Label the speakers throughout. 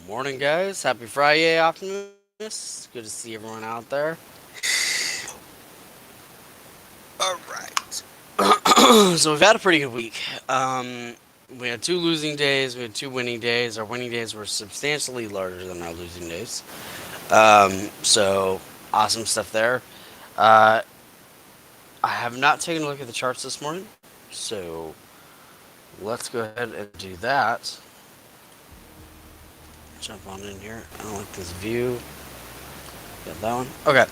Speaker 1: Morning, guys. Happy Friday, Optimus. Good to see everyone out there. All right. So we've had a pretty good week. We had two losing days. We had two winning days. Our winning days were substantially larger than our losing days. So awesome stuff there. Uh, I have not taken a look at the charts this morning, so let's go ahead and do that. Jump on in here. I don't like this view. Got that one. Okay.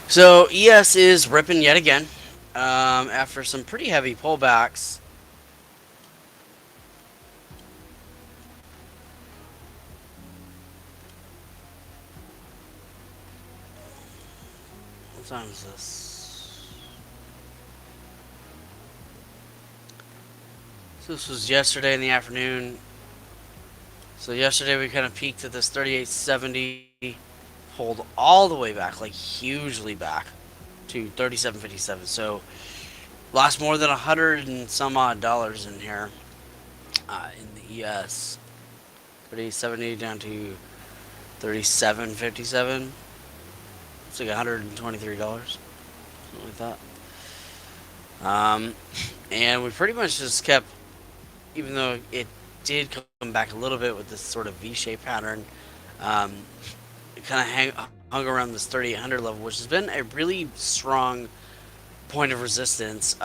Speaker 1: So ES is ripping yet again. After some pretty heavy pullbacks. What time is this? So this was yesterday in the afternoon. So yesterday we kind of peaked at this 38.70, pulled all the way back, like hugely back to 37.57. So lost more than 100 and some odd dollars in here in the ES. 38.70 down to 37.57. It's like $123, something like that. And we pretty much just kept, even though it did come back a little bit with this sort of V-shaped pattern, um, it kind of hung around this 3,800 level, which has been a really strong point of resistance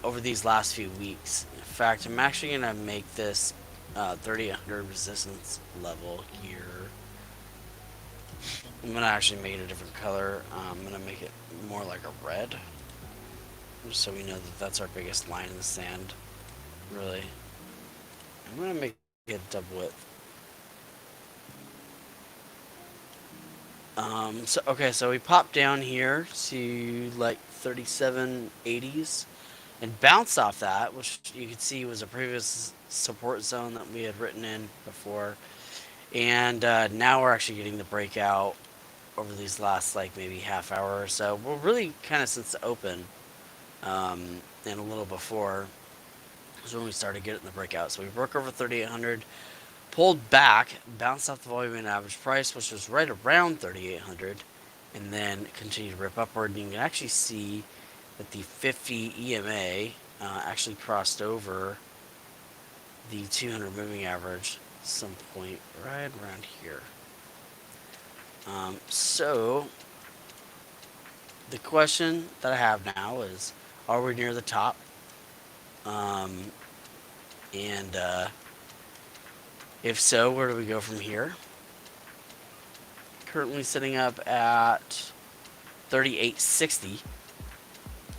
Speaker 1: over these last few weeks. In fact, I'm actually going to make this 3,800 resistance level here. I'm going to actually make it a different color. I'm going to make it more like a red, just so we know that that's our biggest line in the sand, really. I'm going to make it double width. So we popped down here to like 3780s and bounced off that, which you could see was a previous support zone that we had written in before. And now we're actually getting the breakout over these last like maybe half hour or so. Well, really kind of since the open, and a little before is when we started getting the breakout. So we broke over 3,800, pulled back, bounced off the volume and average price, which was right around 3,800, and then continued to rip upward. And you can actually see that the 50 EMA actually crossed over the 200 moving average at some point right around here. So the question that I have now is, are we near the top? Um, and if so, where do we go from here? Currently sitting up at 38.60.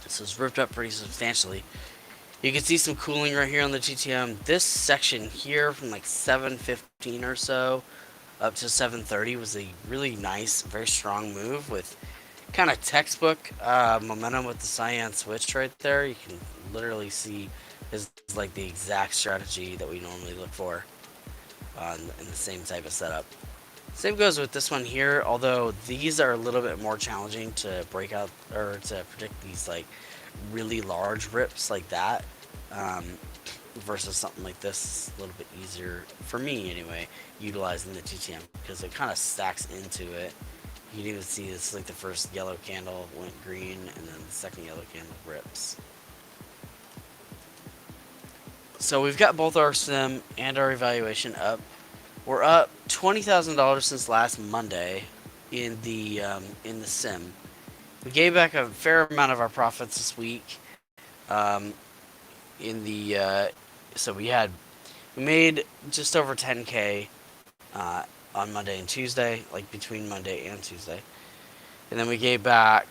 Speaker 1: So it's ripped up pretty substantially. You can see some cooling right here on the GTM. This section here from like 7:15 or so up to 7:30 was a really nice, very strong move with kind of textbook momentum with the cyan switch right there. You can literally see is like the exact strategy that we normally look for in the same type of setup. Same goes with this one here, although these are a little bit more challenging to break out or to predict these like really large rips like that, um, versus something like this. A little bit easier for me anyway, utilizing the TTM because it kind of stacks into it. You can even see this like the first yellow candle went green and then the second yellow candle rips. So we've got both our sim and our evaluation up. We're up $20,000 since last Monday in the sim. We gave back a fair amount of our profits this week. Um, in the so we made just over 10K on Monday and Tuesday, like between Monday and Tuesday, and then we gave back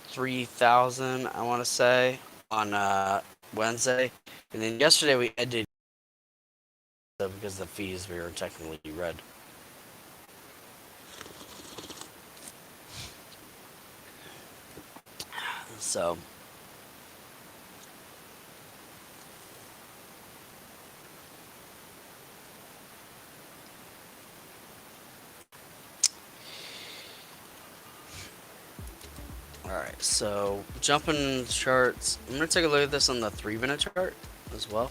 Speaker 1: 3,000, I want to say, on Wednesday, and then yesterday we ended because the fees we were technically red. So all right, so jumping the charts, I'm gonna take a look at this on the 3-minute chart as well.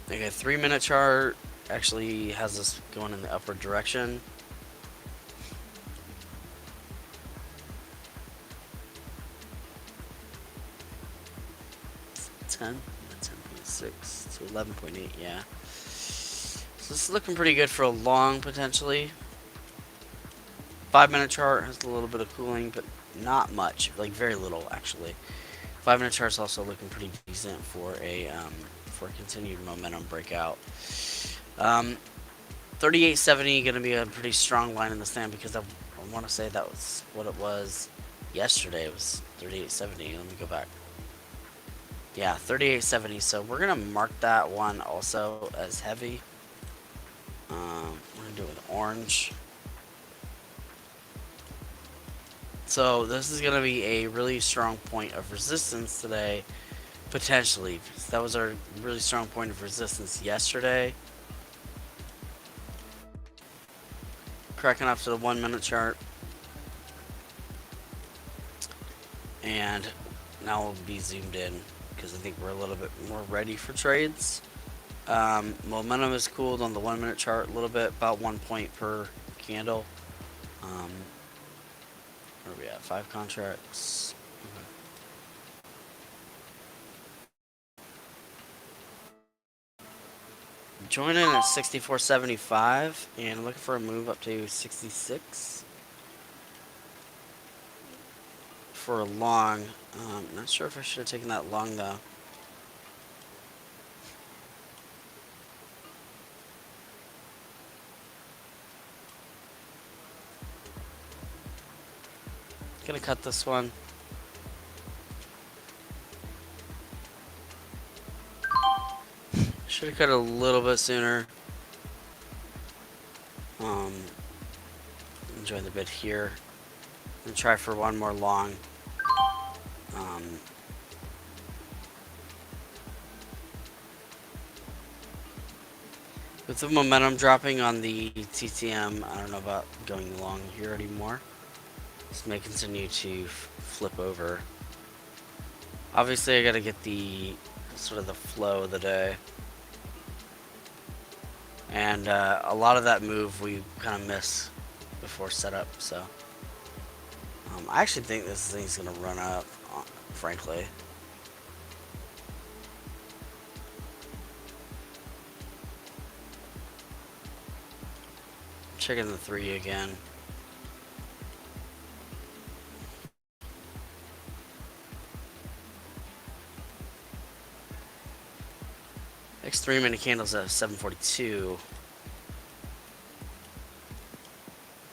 Speaker 1: Okay, 3-minute chart. actually has us going in the upward direction. It's 10.6 to 11.8, yeah. So this is looking pretty good for a long, potentially. 5-minute chart has a little bit of cooling, but not much, like very little actually. 5-minute chart's also looking pretty decent for a continued momentum breakout. 3870 going to be a pretty strong line in the sand because I want to say that was what it was yesterday. It was 3870. Let me go back. Yeah, 3870. So we're going to mark that one also as heavy. We're going to do it with orange. So this is going to be a really strong point of resistance today, potentially. That was our really strong point of resistance yesterday. Cracking off to the 1-minute chart. And now we'll be zoomed in because I think we're a little bit more ready for trades. Momentum is cooled on the 1-minute chart a little bit, about 1 point per candle. Where are we at? 5 contracts. Okay. Joining at 64.75 and looking for a move up to 66 for a long. Not sure if I should have taken that long though. Gonna cut this one. Should have cut it a little bit sooner. Enjoy the bid here. And try for one more long. With the momentum dropping on the TTM, I don't know about going long here anymore. This may continue to flip over. Obviously, I gotta get the sort of the flow of the day. And a lot of that move we kind of miss before setup, so. I actually think this thing's gonna run up, frankly. Checking the 3 again. Next 3-minute candles at 742.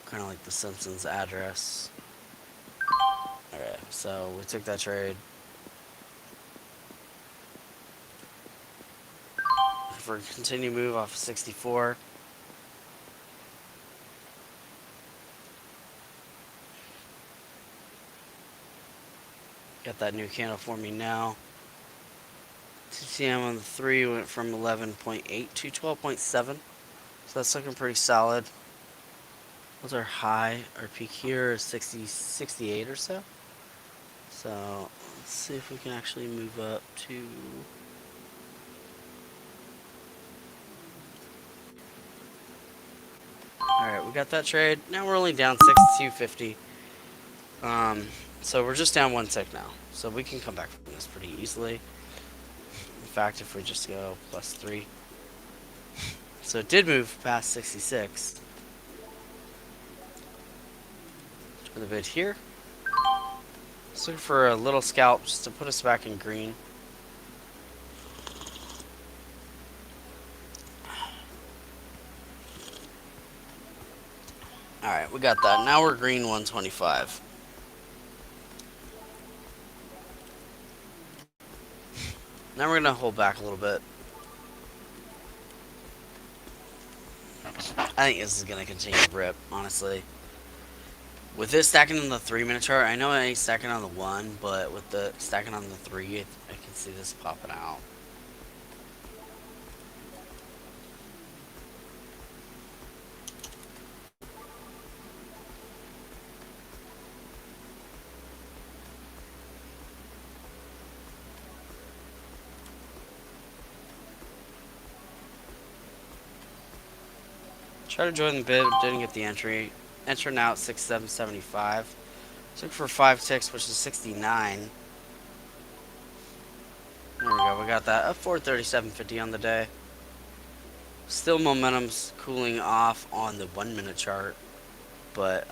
Speaker 1: Kind of like the Simpsons address. Alright, so we took that trade. For a continued move off of 64. Got that new candle for me now. TTM on the 3 went from 11.8 to 12.7. So that's looking pretty solid. What's our high? Our peak here is 68 or so. So let's see if we can actually move up to. Alright, we got that trade. Now we're only down 62.50. So we're just down 1 tick now. So we can come back from this pretty easily. In fact, if we just go +3. So it did move past 66. For the bid here. Just looking for a little scalp just to put us back in green. Alright, we got that. Now we're green 125. Now we're going to hold back a little bit. I think this is going to continue to rip, honestly. With this stacking on the 3-minute chart, I know I ain't stacking on the 1, but with the stacking on the 3, I can see this popping out. Try to join the bid, didn't get the entry. Enter now at 6775. Took for 5 ticks, which is 69. There we go, we got that. Up 437.50 on the day. Still momentum's cooling off on the 1 minute chart, but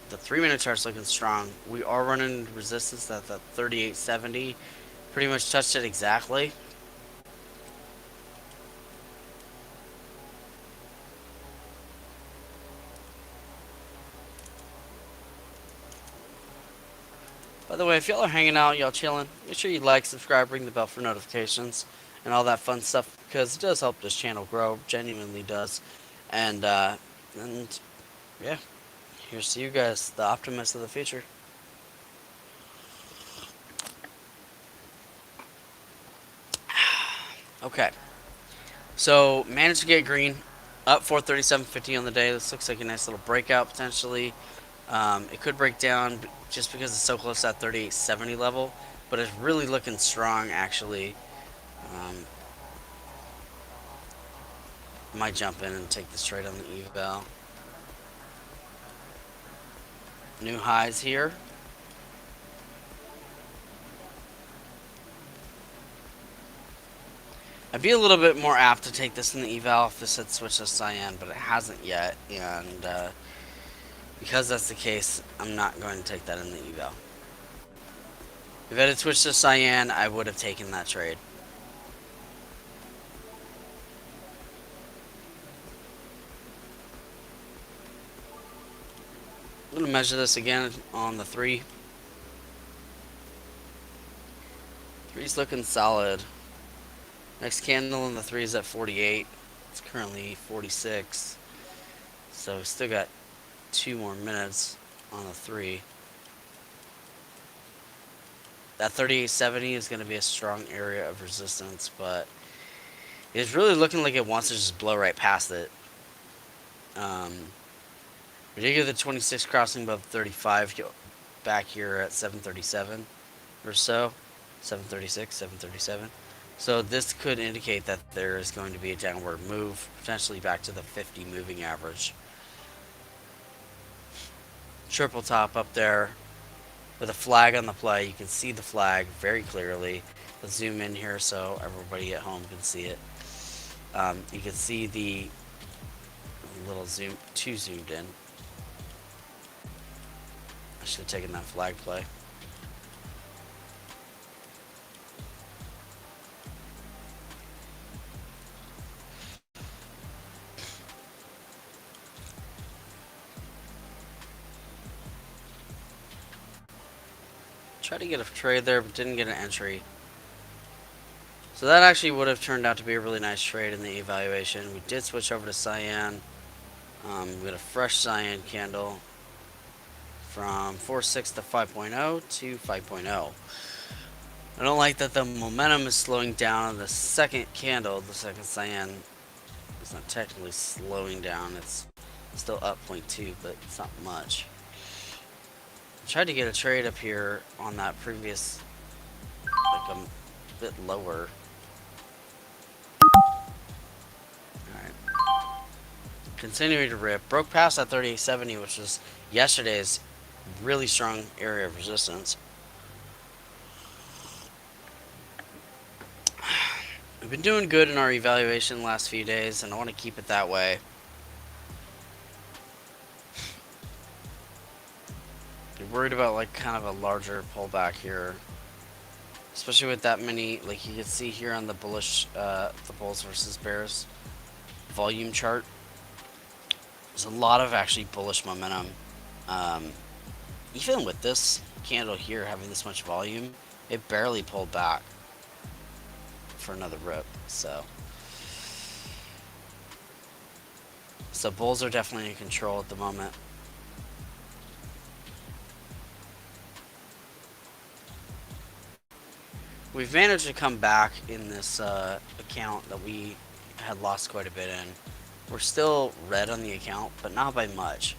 Speaker 1: the 3 minute chart's looking strong. We are running resistance at the 38.70. Pretty much touched it exactly. By the way, if y'all are hanging out, y'all chilling, make sure you like, subscribe, ring the bell for notifications, and all that fun stuff, because it does help this channel grow. Genuinely does. And yeah, here's to you guys, the optimists of the future. Okay, so managed to get green, up 437.50 on the day. This looks like a nice little breakout potentially. It could break down just because it's so close to that 38.70 level, but it's really looking strong actually. Might jump in and take this trade on the eval. New highs here. I'd be a little bit more apt to take this in the eval if this had switched to cyan, but it hasn't yet, and because that's the case, I'm not going to take that in the eval. If it had switched to cyan, I would have taken that trade. I'm going to measure this again on the 3. 3's looking solid. Next candle in the 3 is at 48. It's currently 46. So we still got 2 more minutes on the 3. That 38.70 is going to be a strong area of resistance, but it's really looking like it wants to just blow right past it. We did get the 26 crossing above 35 back here at 737 or so. 736, 737. So this could indicate that there is going to be a downward move, potentially back to the 50 moving average. Triple top up there with a flag on the play. You can see the flag very clearly. Let's zoom in here so everybody at home can see it. You can see the little zoom, too zoomed in. I should have taken that flag play. Tried to get a trade there, but didn't get an entry. So that actually would have turned out to be a really nice trade in the evaluation. We did switch over to cyan. We got a fresh cyan candle from 4.6 to 5.0 to 5.0. I don't like that the momentum is slowing down on the second candle. The second cyan is not technically slowing down. It's still up 0.2, but it's not much. I tried to get a trade up here on that previous, like a bit lower. Alright. Continuing to rip. Broke past that 38.70, which was yesterday's really strong area of resistance. We've been doing good in our evaluation the last few days, and I want to keep it that way. You're worried about like kind of a larger pullback here, especially with that many. Like you can see here on the bullish, the bulls versus bears volume chart. There's a lot of actually bullish momentum. Even with this candle here having this much volume, it barely pulled back for another rip. So bulls are definitely in control at the moment. We've managed to come back in this account that we had lost quite a bit in. We're still red on the account, but not by much.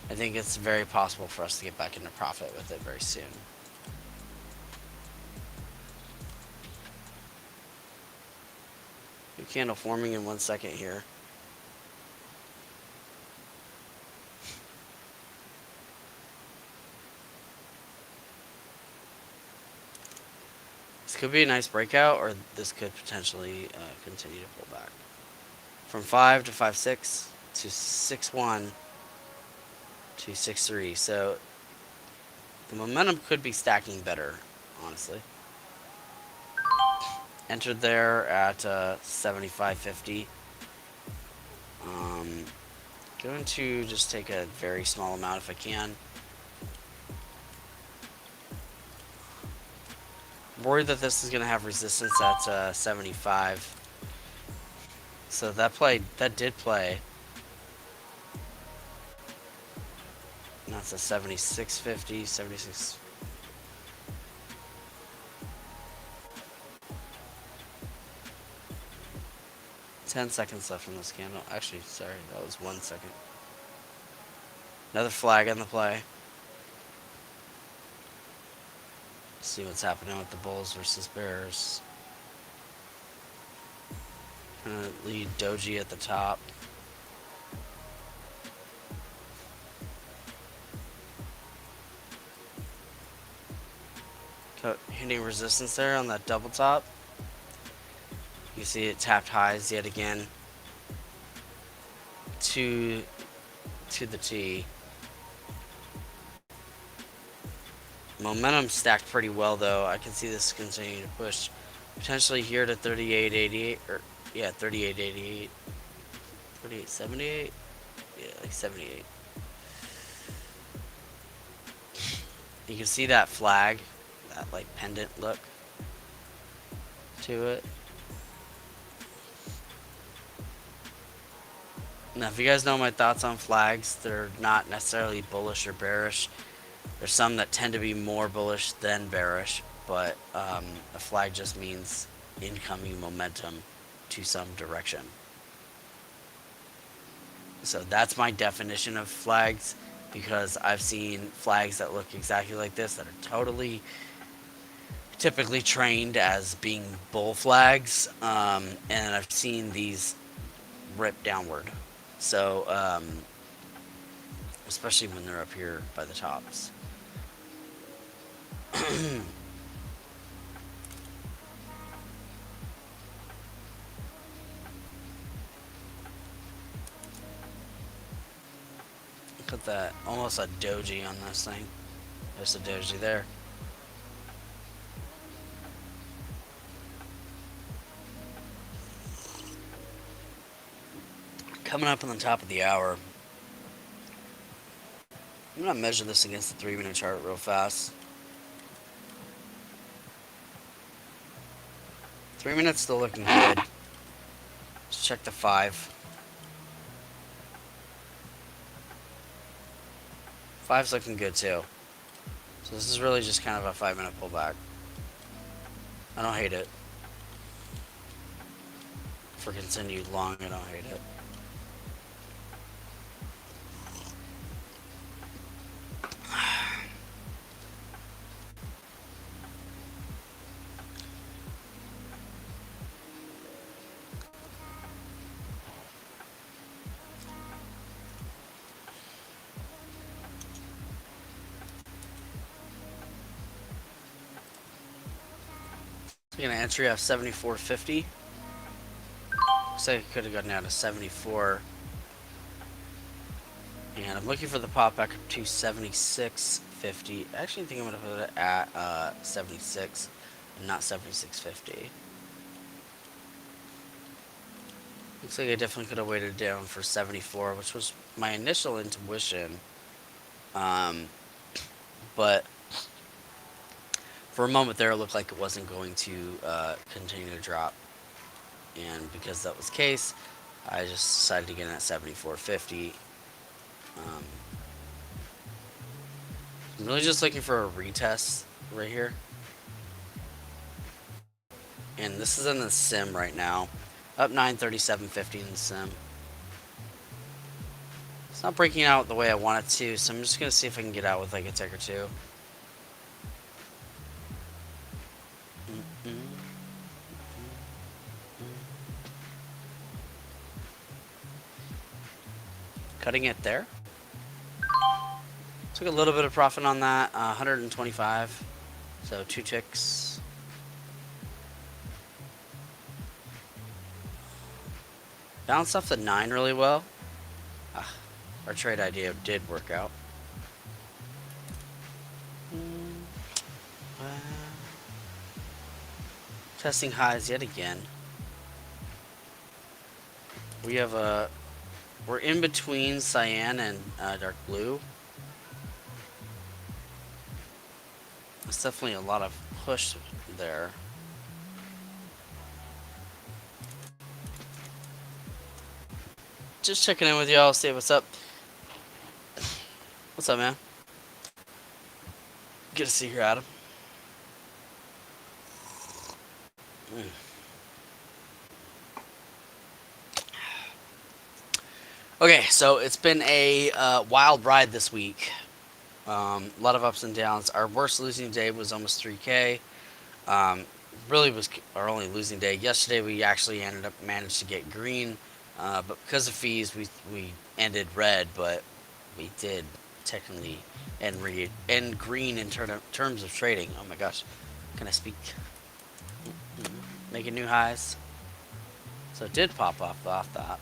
Speaker 1: I think it's very possible for us to get back into profit with it very soon. New candle forming in 1 second here. could be a nice breakout, or this could potentially continue to pull back from 5 to 5.6 to 6.1 to 6.3. So the momentum could be stacking better, honestly. Entered there at 75.50. Going to just take a very small amount if I can. I'm worried that this is going to have resistance at 75. So that did play. And that's a 76.50, 76. Ten seconds left in this candle. Actually, sorry, that was 1 second. Another flag on the play. See what's happening with the Bulls versus Bears. Gonna lead Doji at the top. Hitting resistance there on that double top. You see it tapped highs yet again to the T. Momentum stacked pretty well though. I can see this continuing to push potentially here to 38.88 or yeah, 38.88. 38.78? Yeah, like 78. You can see that flag, that like pendant look to it. Now, if you guys know my thoughts on flags, they're not necessarily bullish or bearish. There's some that tend to be more bullish than bearish, but a flag just means incoming momentum to some direction. So that's my definition of flags, because I've seen flags that look exactly like this that are typically trained as being bull flags, and I've seen these rip downward. So, especially when they're up here by the tops. Look at that, almost a doji on this thing. There's a doji there. Coming up on the top of the hour, I'm going to measure this against the 3-minute chart real fast. 3 minutes still looking good. Let's check the 5. 5's looking good too. So this is really just kind of a 5-minute pullback. I don't hate it. For continued long, I don't hate it. We're gonna entry off 74.50. Looks like it could have gotten out of 74. And I'm looking for the pop back up to 76.50. I actually think I'm gonna put it at 76 and not 76.50. Looks like I definitely could have waited down for 74, which was my initial intuition. But for a moment there, it looked like it wasn't going to continue to drop. And because that was the case, I just decided to get in at 74.50. I'm really just looking for a retest right here. And this is in the sim right now. Up 937.50 in the sim. It's not breaking out the way I want it to, so I'm just going to see if I can get out with like a tick or two. Cutting it there. Took a little bit of profit on that, 125. So 2 ticks. Bounced off the 9 really well. Ah, our trade idea did work out. Mm, well, testing highs yet again. We have a. We're in between cyan and dark blue. There's definitely a lot of push there. Just checking in with y'all, see what's up. What's up, man? Good to see you, Adam. Mm. Okay, so it's been a wild ride this week. A lot of ups and downs. Our worst losing day was almost 3K. Um, really was our only losing day. Yesterday we actually ended up managed to get green, but because of fees we ended red, but we did technically end green in terms of trading. Oh my gosh, can I speak? Making new highs. So it did pop off that.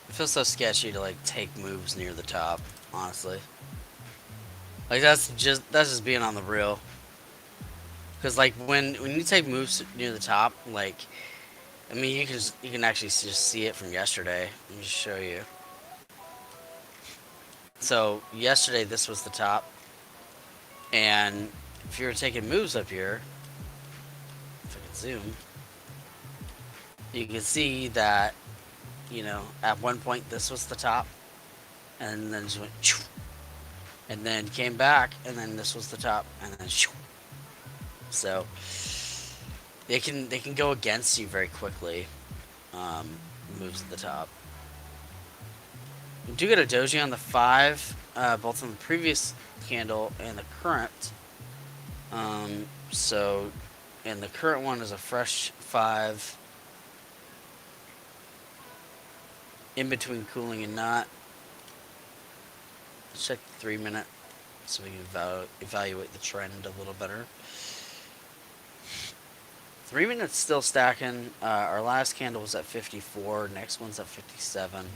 Speaker 1: It feels so sketchy to like take moves near the top, honestly. Like that's just being on the real. Because like when you take moves near the top, like I mean you can actually just see it from yesterday. Let me just show you. So yesterday this was the top, and if you were taking moves up here, if I can zoom, you can see that at one point this was the top, and then just went, and then came back, and then this was the top, and then. So they can go against you very quickly. Um, Moves at the top. We do get a doji on the 5, both on the previous candle and the current. So, and the current one is a fresh 5 in between cooling and not. Let's check the 3-minute so we can evaluate the trend a little better. 3 minutes still stacking. Our last candle was at 54. Next one's at 57.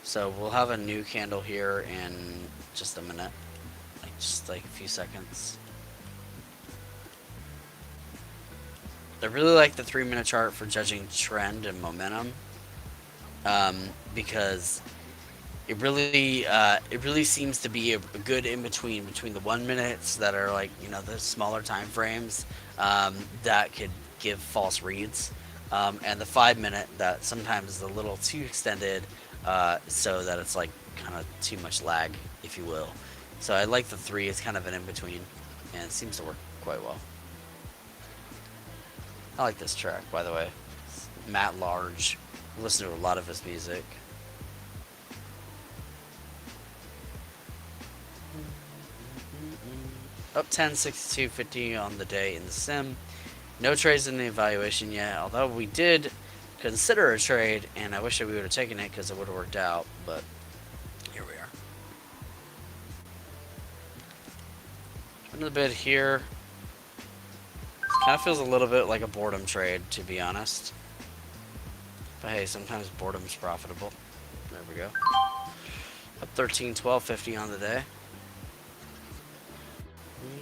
Speaker 1: So we'll have a new candle here in just a minute, just like a few seconds. I really like the 3-minute chart for judging trend and momentum, because it really seems to be a good in between the 1 minutes that are like the smaller time frames, that could give false reads, and the 5 minute that sometimes is a little too extended, so that it's like kind of too much lag, if you will. So I like the 3 as kind of an in between, and it seems to work quite well. I like this track, by the way. Matt Large. I listen to a lot of his music. Up 10, 62.50 on the day in the sim. No trades in the evaluation yet, although we did consider a trade, and I wish that we would have taken it because it would have worked out, but here we are. Another bit here. Kind of feels a little bit like a boredom trade, to be honest. But hey, sometimes boredom's profitable. There we go. Up 13, 12.50 on the day.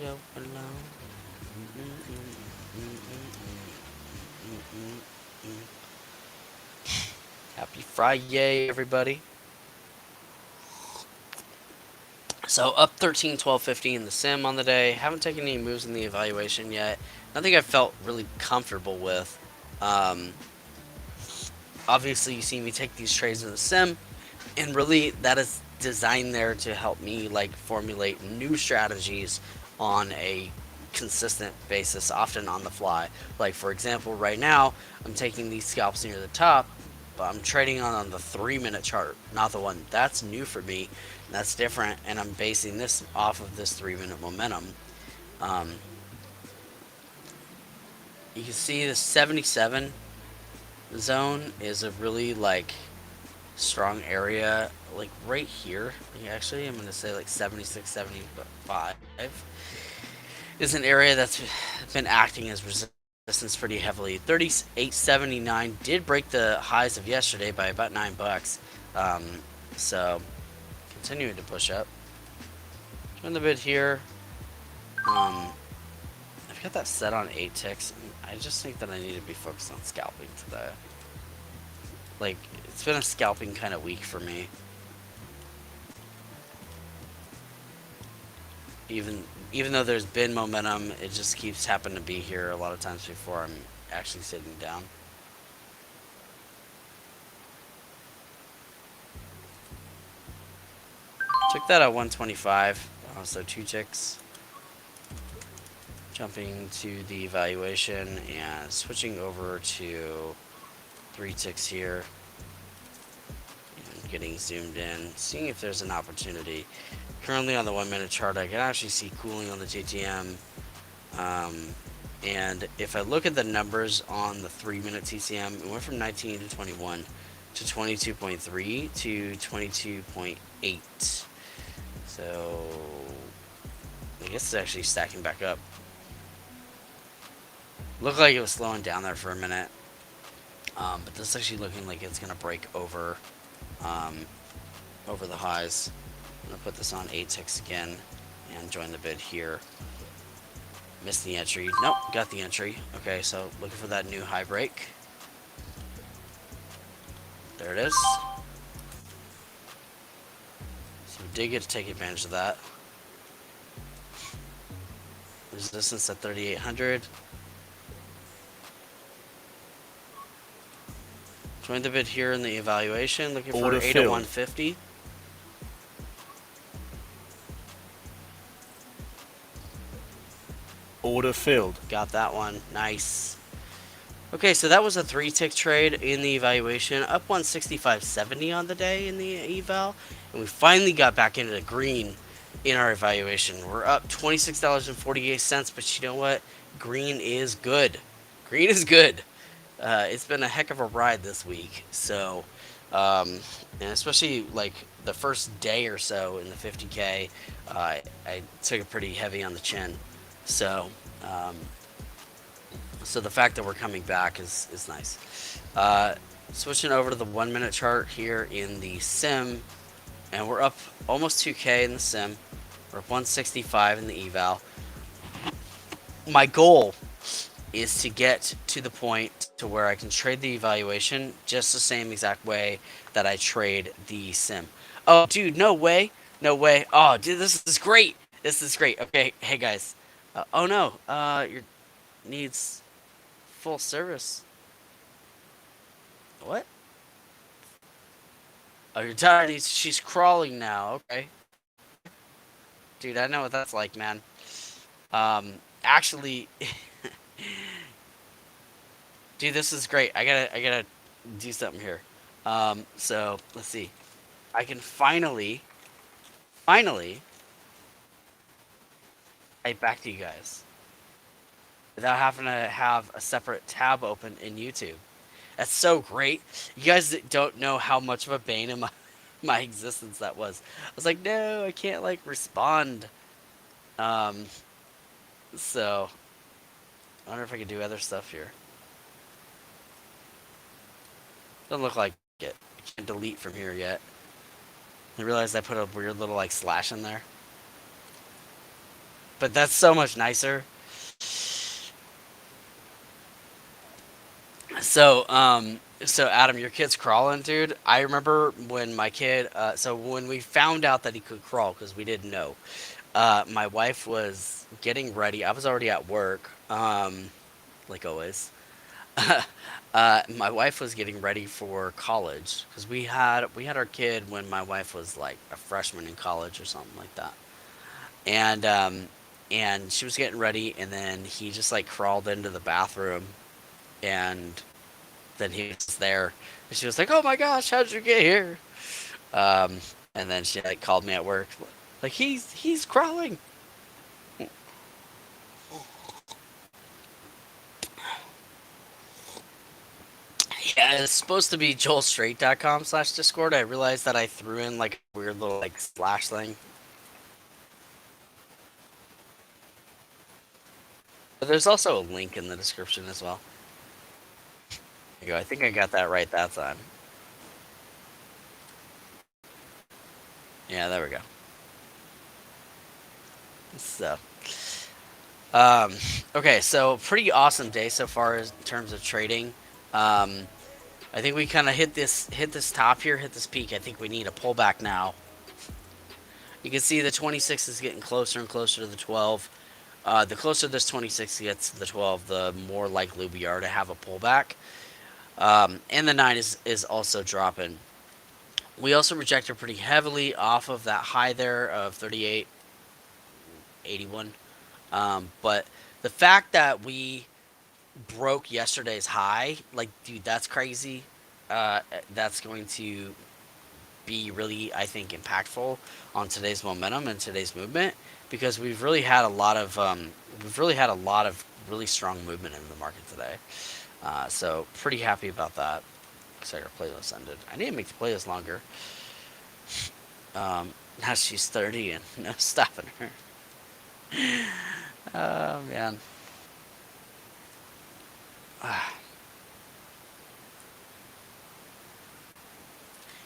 Speaker 1: Go alone. Happy Friday, everybody. So up 13, 12.50 in the sim on the day. Haven't taken any moves in the evaluation yet. Nothing I felt really comfortable with. Obviously, you see me take these trades in the sim, and really that is designed there to help me like formulate new strategies on a consistent basis, often on the fly. Like for example, right now I'm taking these scalps near the top, but I'm trading on the 3-minute chart, not the one. That's new for me. That's different, and I'm basing this off of this 3-minute momentum. Um, you can see the 77 zone is a really like strong area, like right here. Actually, I'm gonna say like 76, 75 is an area that's been acting as resistance pretty heavily. 38.79 did break the highs of yesterday by about $9. Um, so continuing to push up. Join the bid here. Um, I've got that set on 8 ticks. I just think that I need to be focused on scalping today. Like, it's been a scalping kind of week for me. Even though there's been momentum, it just keeps happening to be here a lot of times before I'm actually sitting down. Took that at 125, so 2 ticks. Jumping to the evaluation and switching over to 3 ticks here. And getting zoomed in, seeing if there's an opportunity. Currently on the 1 minute chart, I can actually see cooling on the JTM. And if I look at the numbers on the 3 minute TCM, it went from 19 to 21 to 22.3 to 22.8. So I guess it's actually stacking back up. Looked like it was slowing down there for a minute. But this is actually looking like it's going to break um, over the highs. I'm going to put this on 8 ticks again and join the bid here. Missed the entry. Nope, got the entry. Okay, so looking for that new high break. There it is. So we did get to take advantage of that. Resistance at 3,800. Join the bid here in the evaluation. Looking for 801.50.
Speaker 2: Order filled.
Speaker 1: Got that one. Nice. Okay, so that was a 3 tick trade in the evaluation. Up 165.70 on the day in the eval. And we finally got back into the green in our evaluation. We're up $26.48, but you know what? Green is good. Green is good. It's been a heck of a ride this week. So, and especially like the first day or so in the 50K, I took it pretty heavy on the chin. So, so the fact that we're coming back is nice. Switching over to the 1 minute chart here in the sim, and we're up almost 2K in the sim. We're up 165 in the eval. My goal is to get to the point to where I can trade the evaluation just the same exact way that I trade the sim. Oh, dude, no way. No way. Oh, dude, this is great. This is great. Okay, hey guys. Oh no, your needs full service. What? Oh, your daughter she's crawling now. Okay. Dude, I know what that's like, man. Actually, dude, this is great. I gotta do something here. So let's see. I can finally, type back to you guys without having to have a separate tab open in YouTube. That's so great. You guys don't know how much of a bane in my existence that was. I was like, no, I can't like respond. Um, so I wonder if I could do other stuff here. Doesn't look like it. I can't delete from here yet. I realized I put a weird little like slash in there. But that's so much nicer. So Adam, your kid's crawling, dude. I remember when my kid, so when we found out that he could crawl, because we didn't know, my wife was getting ready. I was already at work, like always. My wife was getting ready for college because we had our kid when my wife was like a freshman in college or something like that, and and she was getting ready, and then he just like crawled into the bathroom, and then he was there, and she was like, "Oh my gosh, how'd you get here?" Um, and then she like called me at work, like he's crawling. Yeah, it's supposed to be joelstraight.com/discord. I realized that I threw in like a weird little like slash thing. But there's also a link in the description as well. There you go. I think I got that right that time. Yeah, there we go. So, um, okay, so pretty awesome day so far in terms of trading. Um, I think we kind of hit this top here, hit this peak. I think we need a pullback now. You can see the 26 is getting closer and closer to the 12. The closer this 26 gets to the 12, the more likely we are to have a pullback. And the 9 is also dropping. We also rejected pretty heavily off of that high there of 38.81. But the fact that we broke yesterday's high, like, dude, that's crazy. That's going to be really, I think, impactful on today's momentum and today's movement because we've really had a lot of really strong movement in the market today. So pretty happy about that. Looks like our playlist ended. I need to make the playlist longer. Now she's 30 and no stopping her. Oh man.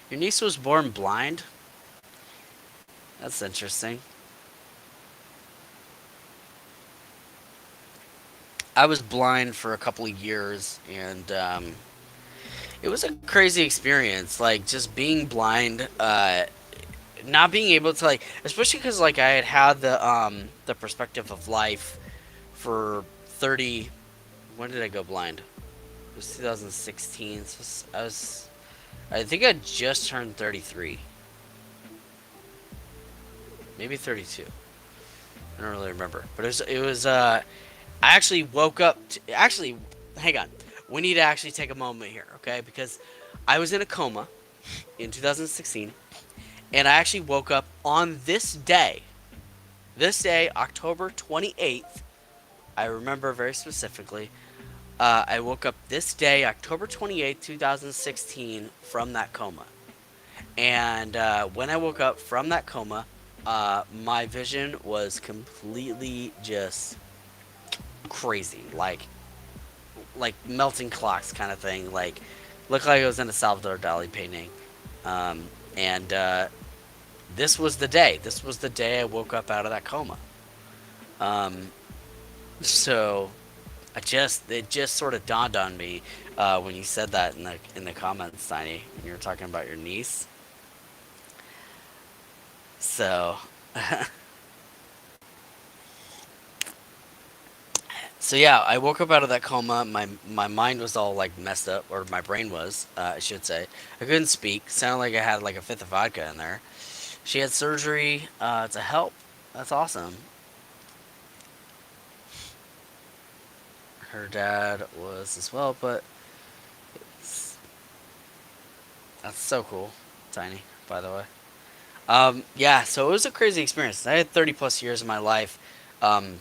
Speaker 1: Your niece was born blind? That's interesting. I was blind for a couple of years, and it was a crazy experience. Like just being blind, not being able to like, especially because like I had the perspective of life for 30. When did I go blind? It was 2016. So I think I just turned 33, maybe 32. I don't really remember, but it was. I actually woke up. Actually, hang on. We need to actually take a moment here, okay? Because I was in a coma in 2016, and I actually woke up on this day. This day, October 28th. I remember very specifically. I woke up this day, October 28th, 2016, from that coma. And when I woke up from that coma, my vision was completely just crazy, like melting clocks kind of thing. Like looked like I was in a Salvador Dali painting. And this was the day. This was the day I woke up out of that coma. Um, so it just sort of dawned on me when you said that in the comments, Tiny. When you were talking about your niece. So so yeah, I woke up out of that coma. My mind was all like messed up, or my brain was, I should say. I couldn't speak. Sounded like I had like a fifth of vodka in there. She had surgery to help. That's awesome. Her dad was as well, but it's, that's so cool, Tiny. By the way, yeah. So it was a crazy experience. I had 30 plus years of my life um,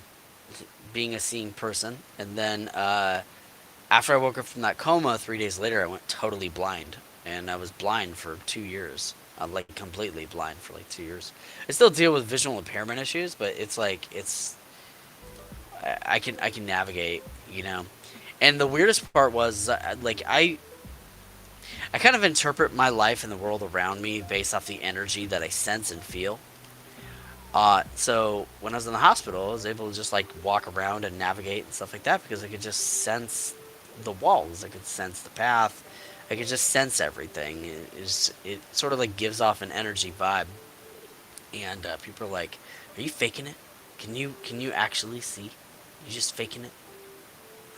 Speaker 1: being a seeing person, and then after I woke up from that coma, 3 days later, I went totally blind, and I was blind for 2 years. Like completely blind for like 2 years. I still deal with visual impairment issues, but it's like I can navigate, you know. And the weirdest part was like I kind of interpret my life and the world around me based off the energy that I sense and feel. So when I was in the hospital, I was able to just like walk around and navigate and stuff like that because I could just sense the walls. I could sense the path. I could just sense everything. It sort of like gives off an energy vibe, and people are like, "Are you faking it? Can you actually see? You just faking it?"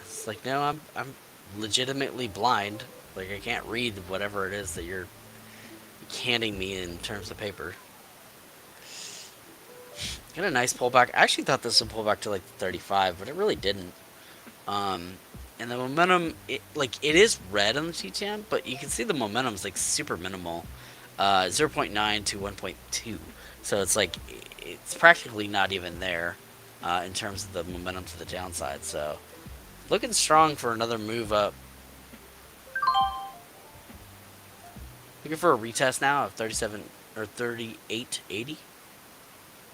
Speaker 1: It's like, no, I'm legitimately blind. Like I can't read whatever it is that you're handing me in terms of paper. Got a nice pullback. I actually thought this would pull back to like 35, but it really didn't. Um, and the momentum, it is red on the TTM, but you can see the momentum's like super minimal, 0.9 to 1.2. So it's like it's practically not even there in terms of the momentum to the downside. So looking strong for another move up. Looking for a retest now of 37 or 38.80. I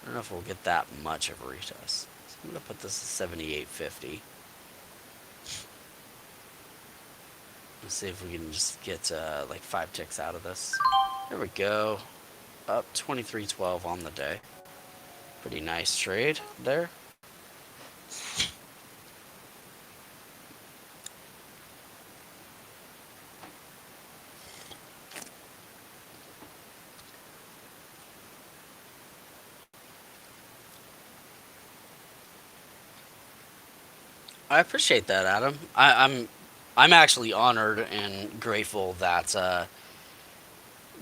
Speaker 1: don't know if we'll get that much of a retest. So I'm gonna put this at 78.50. Let's see if we can just get like 5 ticks out of this. There we go. Up 23.12 on the day. Pretty nice trade there. I appreciate that, Adam. I'm actually honored and grateful that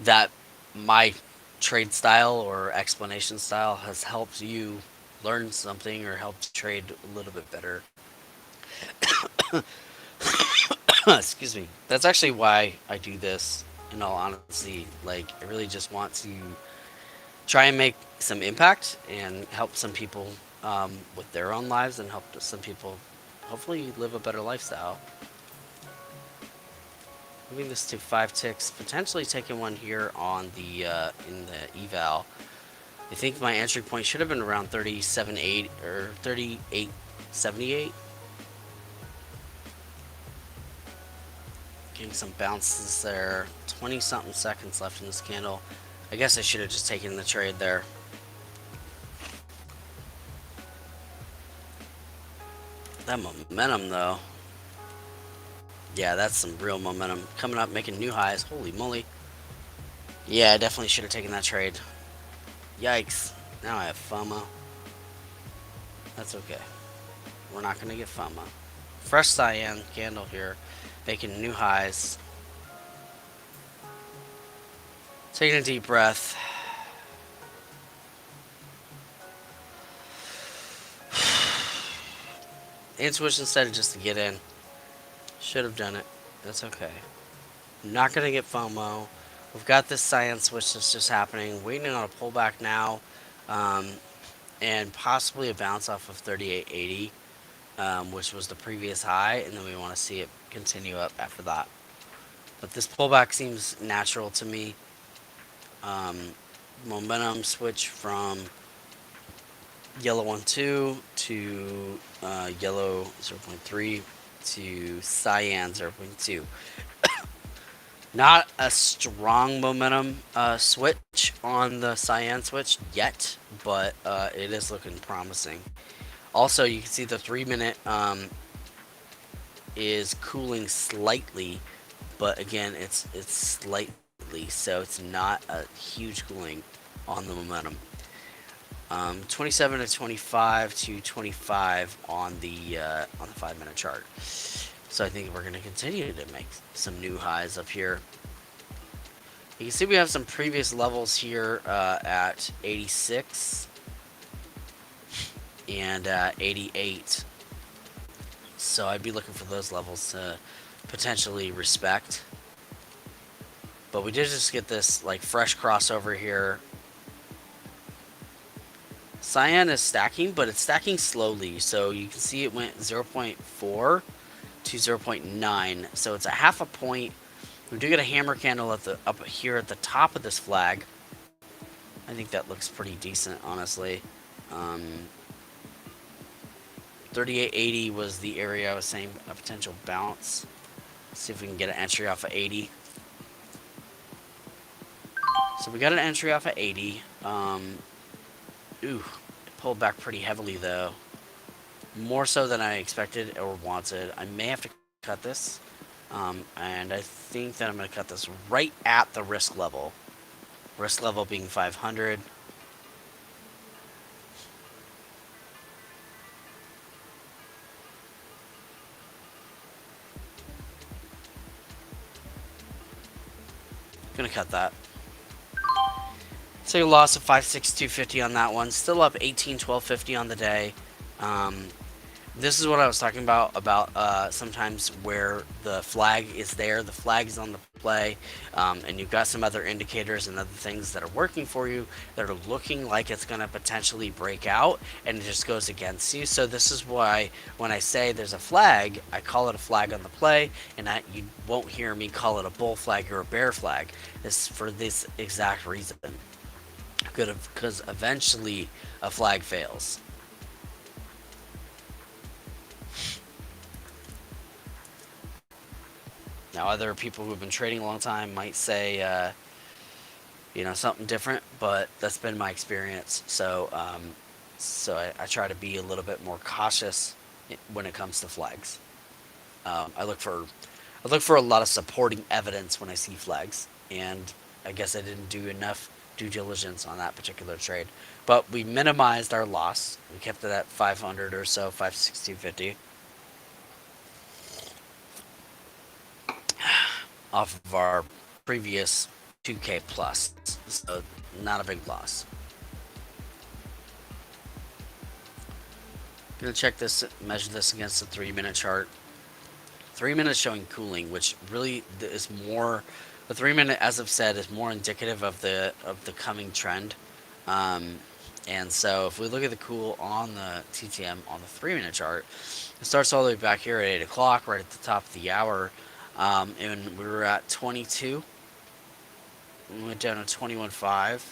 Speaker 1: that my trade style or explanation style has helped you learn something or helped trade a little bit better. Excuse me. That's actually why I do this. In all honesty, like I really just want to try and make some impact and help some people with their own lives and help some people hopefully live a better lifestyle. Moving this to 5 ticks, potentially taking one here on the in the eval. I think my entry point should have been around 37.8 or 38.78. Getting some bounces there. 20 something seconds left in this candle. I guess I should have just taken the trade there. That momentum though. Yeah, that's some real momentum. Coming up, making new highs. Holy moly. Yeah, I definitely should have taken that trade. Yikes. Now I have FOMO. That's okay. We're not going to get FOMO. Fresh cyan candle here. Making new highs. Taking a deep breath. Intuition said just to get in. Should have done it. That's okay. Not going to get FOMO. We've got this cyan switch that's just happening. Waiting on a pullback now. And possibly a bounce off of 38.80. Which was the previous high. And then we want to see it continue up after that. But this pullback seems natural to me. Momentum switch from yellow 1.2 to yellow 0.3 to cyan 0.2. Not a strong momentum switch on the cyan switch yet, but it is looking promising. Also, you can see the 3-minute is cooling slightly, but again, it's slightly, so it's not a huge cooling on the momentum. 27 to 25 to 25 on the 5-minute chart. So I think we're going to continue to make some new highs up here. You can see we have some previous levels here at 86 and 88. So I'd be looking for those levels to potentially respect. But we did just get this like fresh crossover here. Cyan is stacking, but it's stacking slowly. So you can see it went 0.4 to 0.9. So it's a half a point. We do get a hammer candle at the up here at the top of this flag. I think that looks pretty decent, honestly. 38.80 was the area I was saying a potential bounce. Let's see if we can get an entry off of 80. So we got an entry off of 80. Ooh, it pulled back pretty heavily though. More so than I expected or wanted. I may have to cut this. And I think that I'm going to cut this right at the risk level. Risk level being 500. Gonna cut that. Take a loss of 562.50 on that one. Still up 18.12.50 on the day. This is what I was talking about sometimes where the flag is there, the flag is on the play, and you've got some other indicators and other things that are working for you that are looking like it's going to potentially break out, and it just goes against you. So this is why when I say there's a flag, I call it a flag on the play, and that you won't hear me call it a bull flag or a bear flag. This for this exact reason, because eventually a flag fails. Now, other people who've been trading a long time might say, something different, but that's been my experience. So I try to be a little bit more cautious when it comes to flags. I look for a lot of supporting evidence when I see flags, and I guess I didn't do enough due diligence on that particular trade. But we minimized our loss. We kept it at 500 or so, 560.50 off of our previous 2K plus. So not a big loss. Gonna check this, measure this against the 3 minute chart. 3 minutes showing cooling, which really is more. The 3 minute, as I've said, is more indicative of the coming trend. Um, and so if we look at the cool on the TTM on the 3 minute chart, it starts all the way back here at 8 o'clock, right at the top of the hour, and we were at 22. We went down to 21.5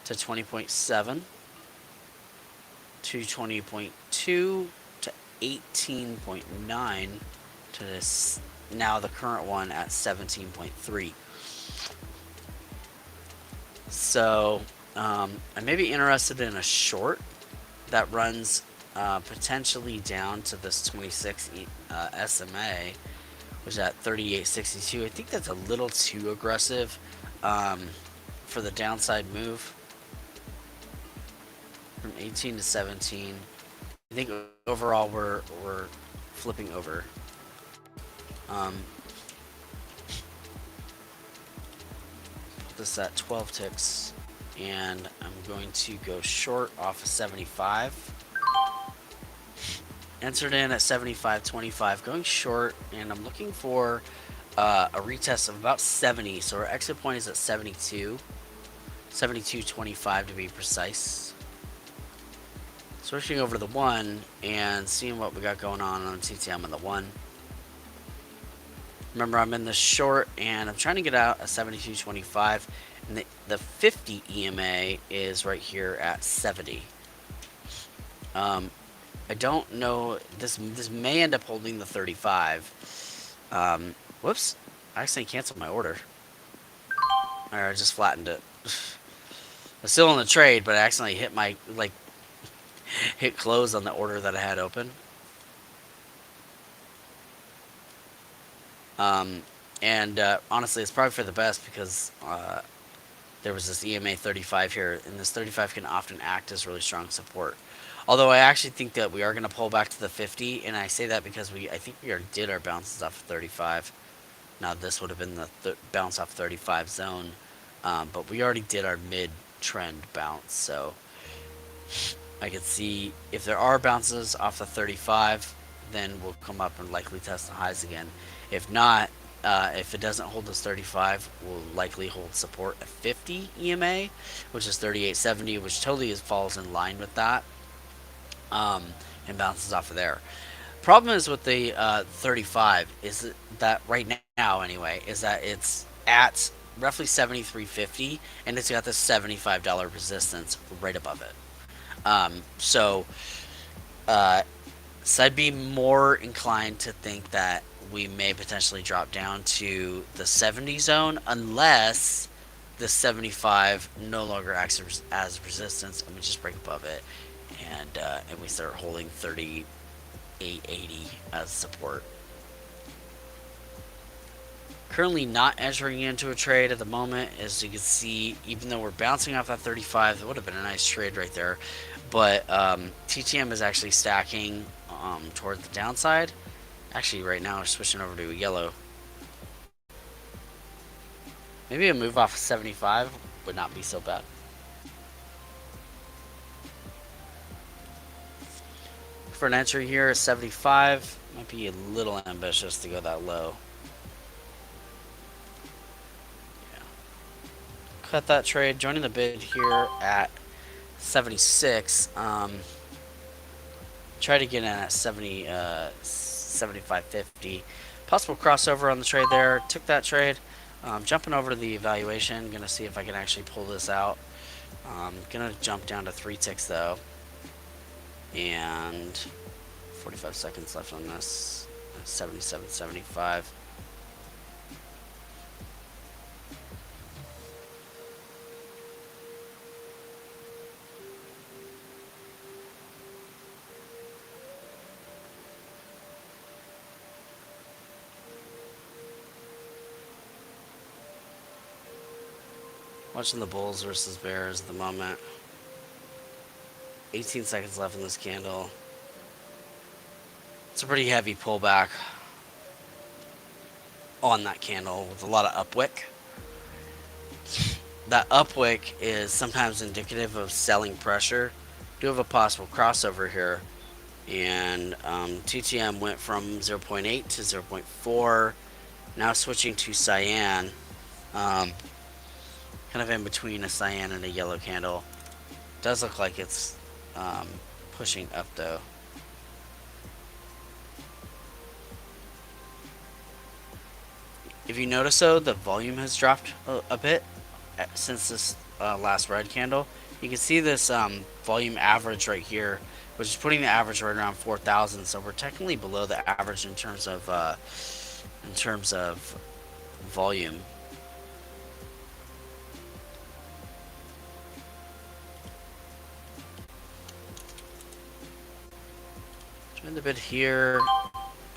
Speaker 1: to 20.7 to 20.2 to 18.9 to this now the current one at 17.3. So I may be interested in a short that runs potentially down to this 26 SMA, which is at 38.62. I think that's a little too aggressive um, for the downside move from 18 to 17. I think overall we're flipping over. Um, put this at 12 ticks, and I'm going to go short off of 75. Entered in at 75.25, going short, and I'm looking for a retest of about 70. So our exit point is at 72, 72.25 to be precise. Switching over to the one and seeing what we got going on TTM on the one. Remember, I'm in the short and I'm trying to get out at 72.25, and the 50 EMA is right here at 70. I don't know. This may end up holding the 35. Whoops! I accidentally canceled my order. Or I just flattened it. I'm still in the trade, but I accidentally hit my hit close on the order that I had open. And honestly, it's probably for the best because there was this EMA 35 here, and this 35 can often act as really strong support. Although I actually think that we are going to pull back to the 50, and I say that because I think we already did our bounces off of 35. Now this would have been the bounce off 35 zone, but we already did our mid-trend bounce, so I could see if there are bounces off the 35, then we'll come up and likely test the highs again. If not, if it doesn't hold this 35, we'll likely hold support at 50 EMA, which is 38.70, which totally falls in line with that, and bounces off of there. Problem is with the 35 is that right now anyway is that it's at roughly 73.50, and it's got this $75 resistance right above it. So, so I'd be more inclined to think that we may potentially drop down to the 70 zone unless the 75 no longer acts as resistance, and we just break above it, and we start holding 38.80 as support. Currently not entering into a trade at the moment. As you can see, even though we're bouncing off that 35, that would have been a nice trade right there. But TTM is actually stacking toward the downside. Actually, right now we're switching over to a yellow. Maybe a move off of 75 would not be so bad. for an entry here at 75. Might be a little ambitious to go that low. Yeah. Cut that trade. Joining the bid here at 76. Try to get in at 75.50. Possible crossover on the trade there. Took that trade. Jumping over to the evaluation. Gonna see if I can actually pull this out. Gonna jump down to 3 ticks though. And 45 seconds left on this. 77.75. Watching the Bulls versus Bears at the moment. 18 seconds left in this candle. It's a pretty heavy pullback on that candle with a lot of upwick. That upwick is sometimes indicative of selling pressure. Do have a possible crossover here. And TTM went from 0.8 to 0.4. Now switching to cyan. Kind of in between a cyan and a yellow candle. Does look like it's pushing up though. If you notice though, the volume has dropped a bit since this last red candle. You can see this volume average right here, which is putting the average right around 4,000. So we're technically below the average in terms of volume. Join the bid here.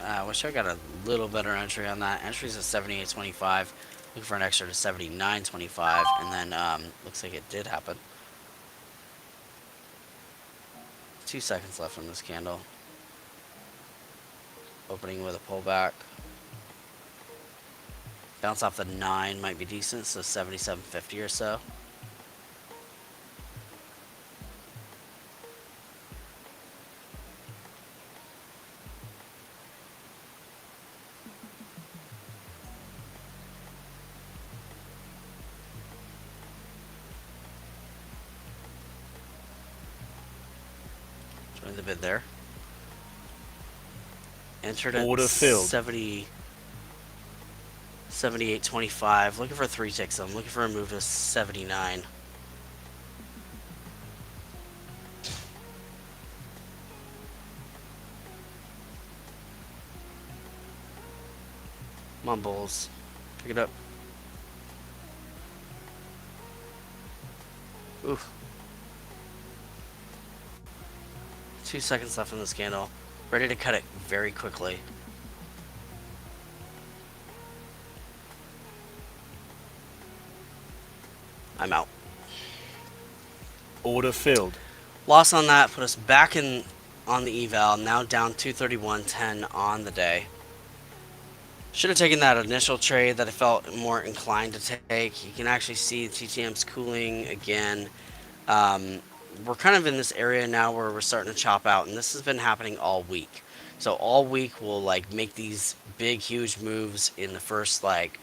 Speaker 1: I wish I got a little better entry on that. Entry's at 78.25. Looking for an extra to 79.25, and then looks like it did happen. 2 seconds left on this candle. Opening with a pullback. Bounce off the 9 might be decent, so 77.50 or so. Join the bid there. Entered at
Speaker 2: Order filled.
Speaker 1: 78.25. Looking for 3 ticks. I'm looking for a move to 79. Come on, Bulls. Pick it up. Oof. 2 seconds left in this candle. Ready to cut it very quickly. I'm out.
Speaker 2: Order filled.
Speaker 1: Loss on that put us back in on the eval. Now down 231.10 on the day. Should have taken that initial trade that I felt more inclined to take. You can actually see TTM's cooling again. We're kind of in this area now where we're starting to chop out, and this has been happening all week. So all week we'll like make these big, huge moves in the first like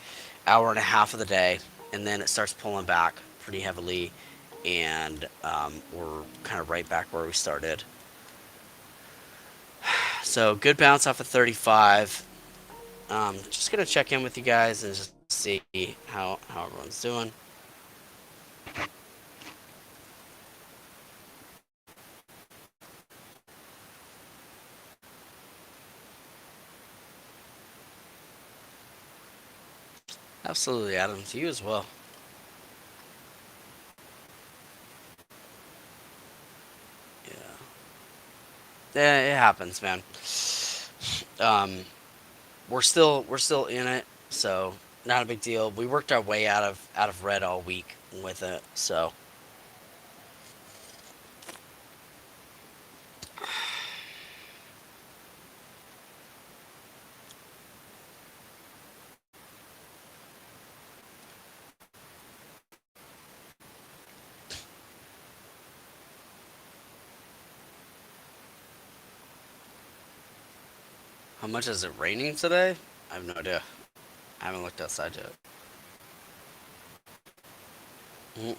Speaker 1: hour and a half of the day, and then it starts pulling back pretty heavily, and we're kind of right back where we started. So good bounce off of 35. Just gonna check in with you guys and just see how everyone's doing. Absolutely, Adam. To you as well. Yeah. Yeah, it happens, man. We're still in it, so not a big deal. We worked our way out of red all week with it, so. How much is it raining today? I have no idea. I haven't looked outside yet. Mm-mm.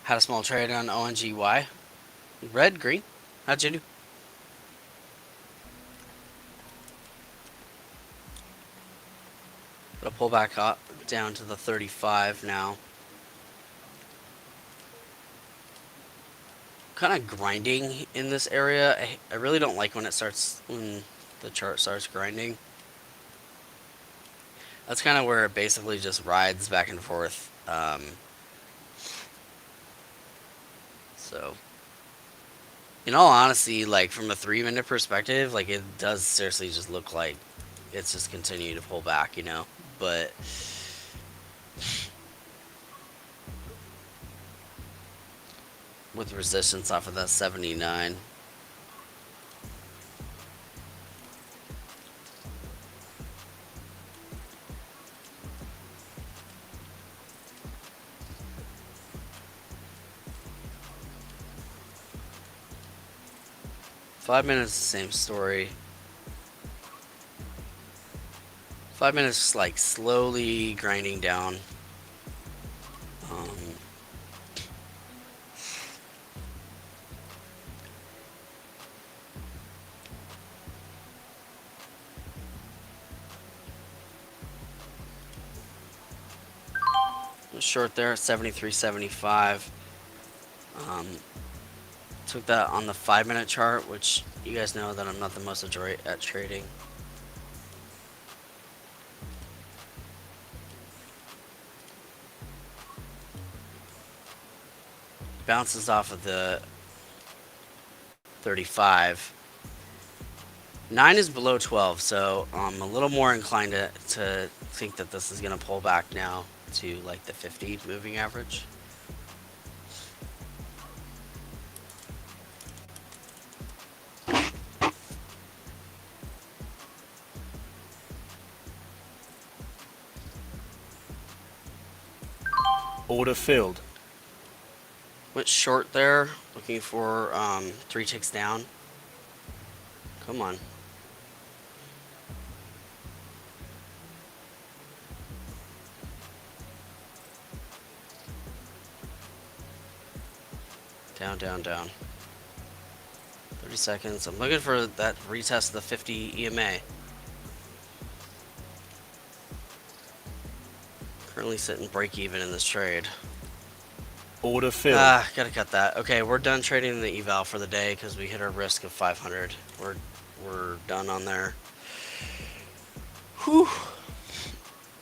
Speaker 1: Had a small trade on ONGY. Red, green. How'd you do? It'll pull back up down to the 35 now. Kind of grinding in this area. I really don't like when when the chart starts grinding. That's kind of where it basically just rides back and forth. So, in all honesty, like from a 3 minute perspective, like it does seriously just look like it's just continuing to pull back, you know? But with resistance off of that 79. 5 minutes, the same story. 5 minutes, like slowly grinding down. Um, Short there, 73.75. Um, took that on the 5 minute chart, which you guys know that I'm not the most adroit at trading. Bounces off of the 35. 9 is below 12, so I'm a little more inclined to think that this is going to pull back now to like the 50 moving average.
Speaker 2: Order filled.
Speaker 1: Went short there, looking for 3 ticks down. Come on. Down, down, down. 30 seconds. I'm looking for that retest of the 50 EMA. Currently sitting break even in this trade.
Speaker 2: Order filled.
Speaker 1: Gotta cut that. Okay, we're done trading the eval for the day because we hit our risk of 500. We're done on there. Whew.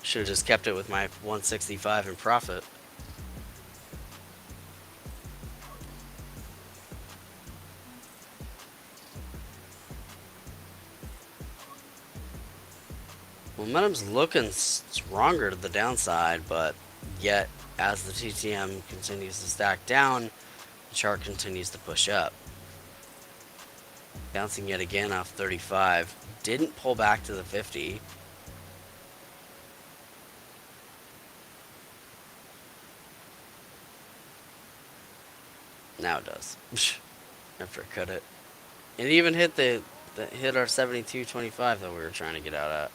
Speaker 1: Should have just kept it with my 165 in profit. Momentum's looking stronger to the downside, but yet as the TTM continues to stack down, the chart continues to push up. Bouncing yet again off 35. Didn't pull back to the 50. Now it does. After I cut it. It even hit hit our 72.25 that we were trying to get out at.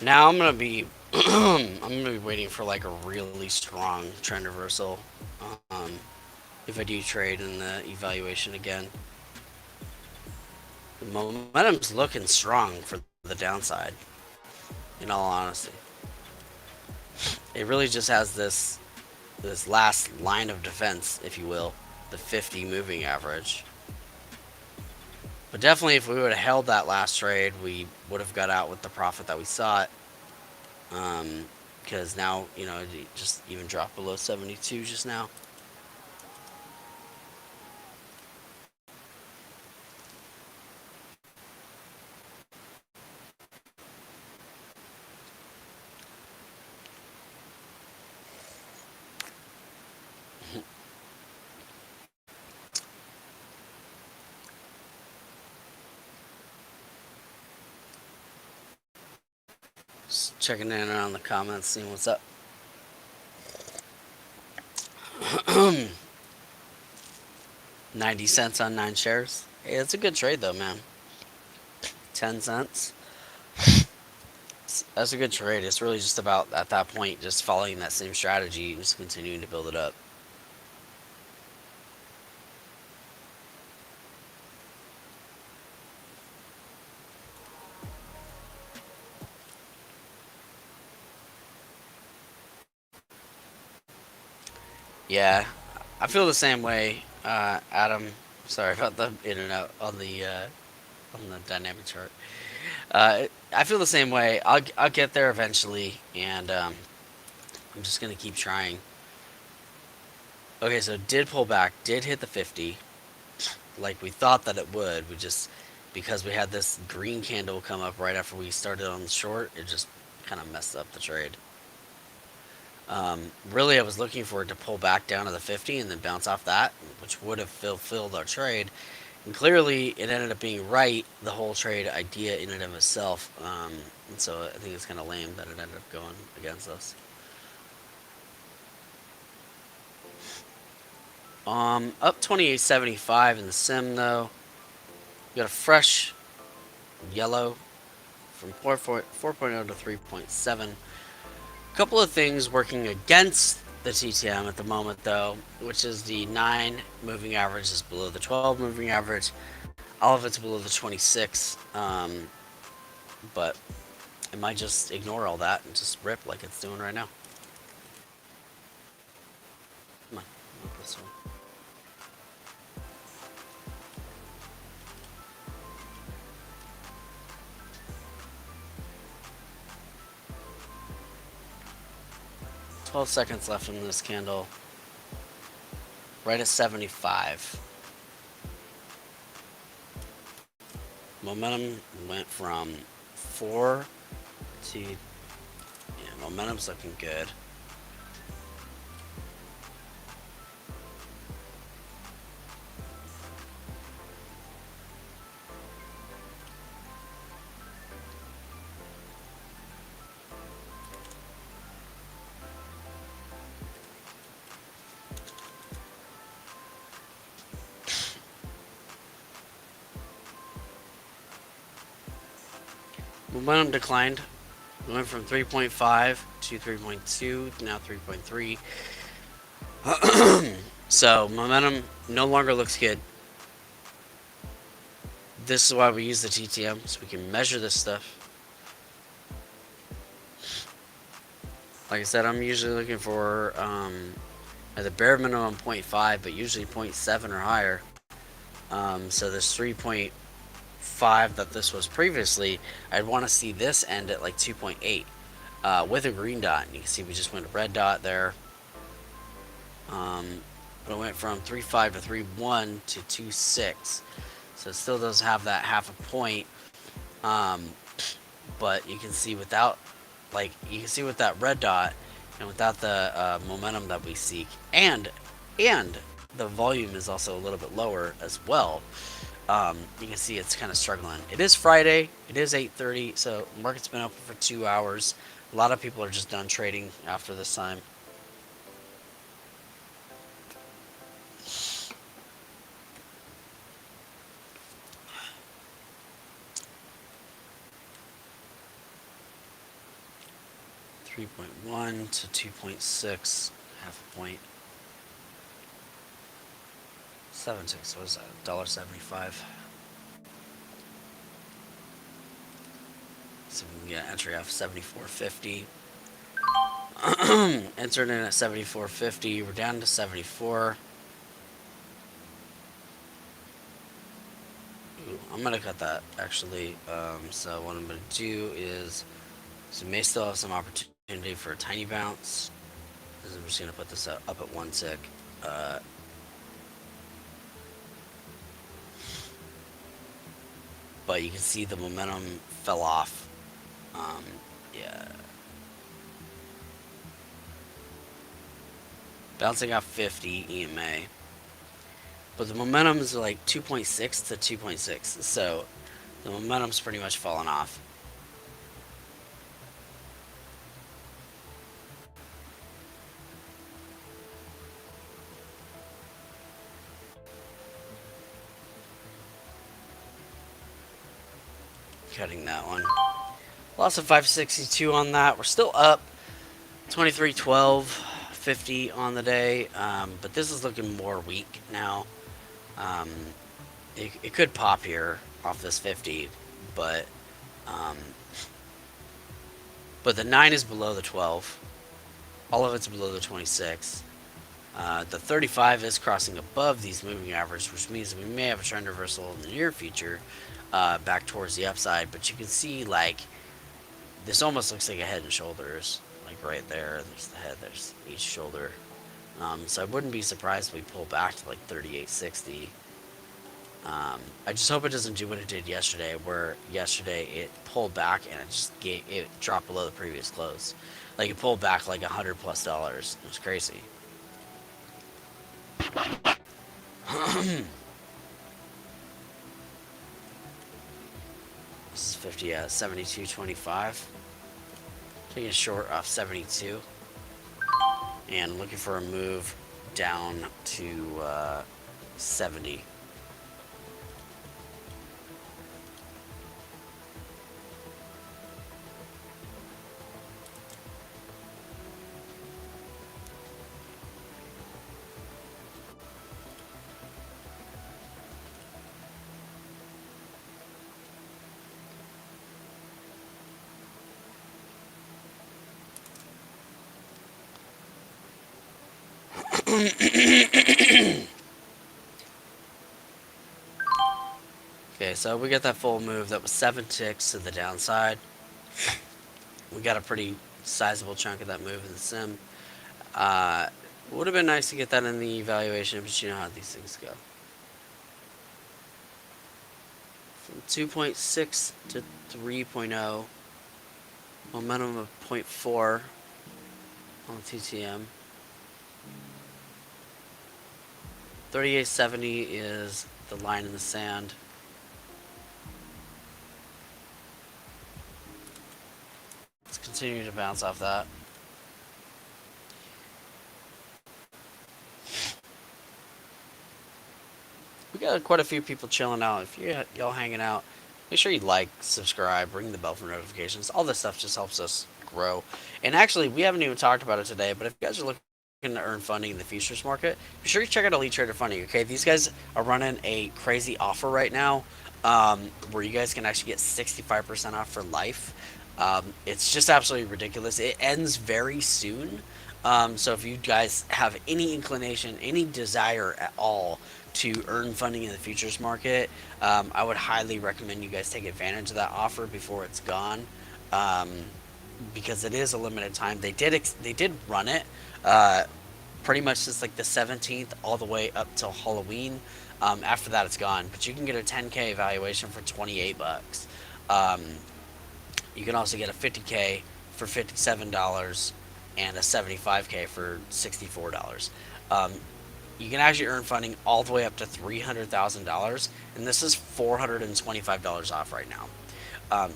Speaker 1: Now I'm gonna be I'm gonna be waiting for like a really strong trend reversal. Um, if I do trade in the evaluation again. The momentum's looking strong for the downside, in all honesty. It really just has this last line of defense, if you will, the 50 moving average. But definitely, if we would have held that last trade, we would have got out with the profit that we sought. Because now, you know, it just even dropped below 72 just now. Just checking in on the comments, seeing what's up. 90 cents on 9 shares. Hey, that's a good trade though, man. 10 cents. That's a good trade. It's really just about at that point just following that same strategy and just continuing to build it up. Yeah, I feel the same way, Adam. Sorry about the in and out on the dynamic chart. I feel the same way. I'll get there eventually, and I'm just gonna keep trying. Okay, so it did pull back, did hit the 50, like we thought that it would. We just because we had this green candle come up right after we started on the short, it just kind of messed up the trade. Really, I was looking for it to pull back down to the 50 and then bounce off that, which would have fulfilled our trade. And clearly, it ended up being right, the whole trade idea in and of itself. And so I think it's kind of lame that it ended up going against us. Up 28.75 in the sim though. We got a fresh yellow from 4.0 to 3.7. A couple of things working against the TTM at the moment though, which is the 9 moving average is below the 12 moving average. All of it's below the 26. But it might just ignore all that and just rip like it's doing right now. Come on, not this one. 12 seconds left in this candle. Right at 75. Momentum went from 4 to... Yeah, momentum's looking good. Momentum declined. We went from 3.5 to 3.2, now 3.3. So momentum no longer looks good. This is why we use the TTM, so we can measure this stuff. Like I said, I'm usually looking for at the bare minimum 0.5, but usually 0.7 or higher. So this 3.5 that this was previously, I'd want to see this end at like 2.8 with a green dot. And you can see we just went a red dot there. But it went from 3.5 to 3.1 to 2.6. So it still does have that half a point. But you can see without, like, you can see with that red dot and without the momentum that we seek, and the volume is also a little bit lower as well. You can see it's kind of struggling. It is Friday. It is 8:30, so the market's been open for 2 hours. A lot of people are just done trading after this time. .1 to 2.6, half a point. 7.6, what is that? $1.75. So we can get entry off 74.50. Entered in at 74.50. We're down to 74. Ooh, I'm gonna cut that actually. So what I'm gonna do is, so we may still have some opportunity for a tiny bounce. I'm just gonna put this up at 1 tick. But you can see the momentum fell off. Yeah. Bouncing off 50 EMA. But the momentum is like 2.6 to 2.6. So the momentum's pretty much fallen off. Cutting that one. Loss of 562 on that. We're still up 23.12.50 on the day, but this is looking more weak now. Um, it could pop here off this 50, but um, the 9 is below the 12. All of it's below the 26. The 35 is crossing above these moving averages, which means we may have a trend reversal in the near future, back towards the upside. But you can see, like, this almost looks like a head and shoulders, like right there. There's the head, there's each shoulder. So I wouldn't be surprised if we pull back to like 38.60. I just hope it doesn't do what it did yesterday, where yesterday it pulled back and it dropped below the previous close. Like, it pulled back like $100+. It was crazy. This is 50 at 72.25. Taking a short off 72. And looking for a move down to 70. Okay, so we got that full move. That was 7 ticks to the downside. We got a pretty sizable chunk of that move in the sim. Would have been nice to get that in the evaluation, but you know how these things go. From 2.6 to 3.0. Momentum of 0.4 on TTM. 38.70 is the line in the sand. Let's continue to bounce off that. We got quite a few people chilling out. If y'all hanging out, make sure you like, subscribe, ring the bell for notifications. All this stuff just helps us grow. And actually, we haven't even talked about it today, but if you guys are looking to earn funding in the futures market, be sure you check out Elite Trader Funding. Okay, these guys are running a crazy offer right now, where you guys can actually get 65% off for life. It's just absolutely ridiculous. It ends very soon. So if you guys have any inclination, any desire at all to earn funding in the futures market, I would highly recommend you guys take advantage of that offer before it's gone, because it is a limited time. They did run it pretty much since like the 17th all the way up till Halloween. After that, it's gone. But you can get a 10K evaluation for $28. You can also get a 50K for $57 and a 75K for $64. You can actually earn funding all the way up to $300,000, and this is $425 off right now.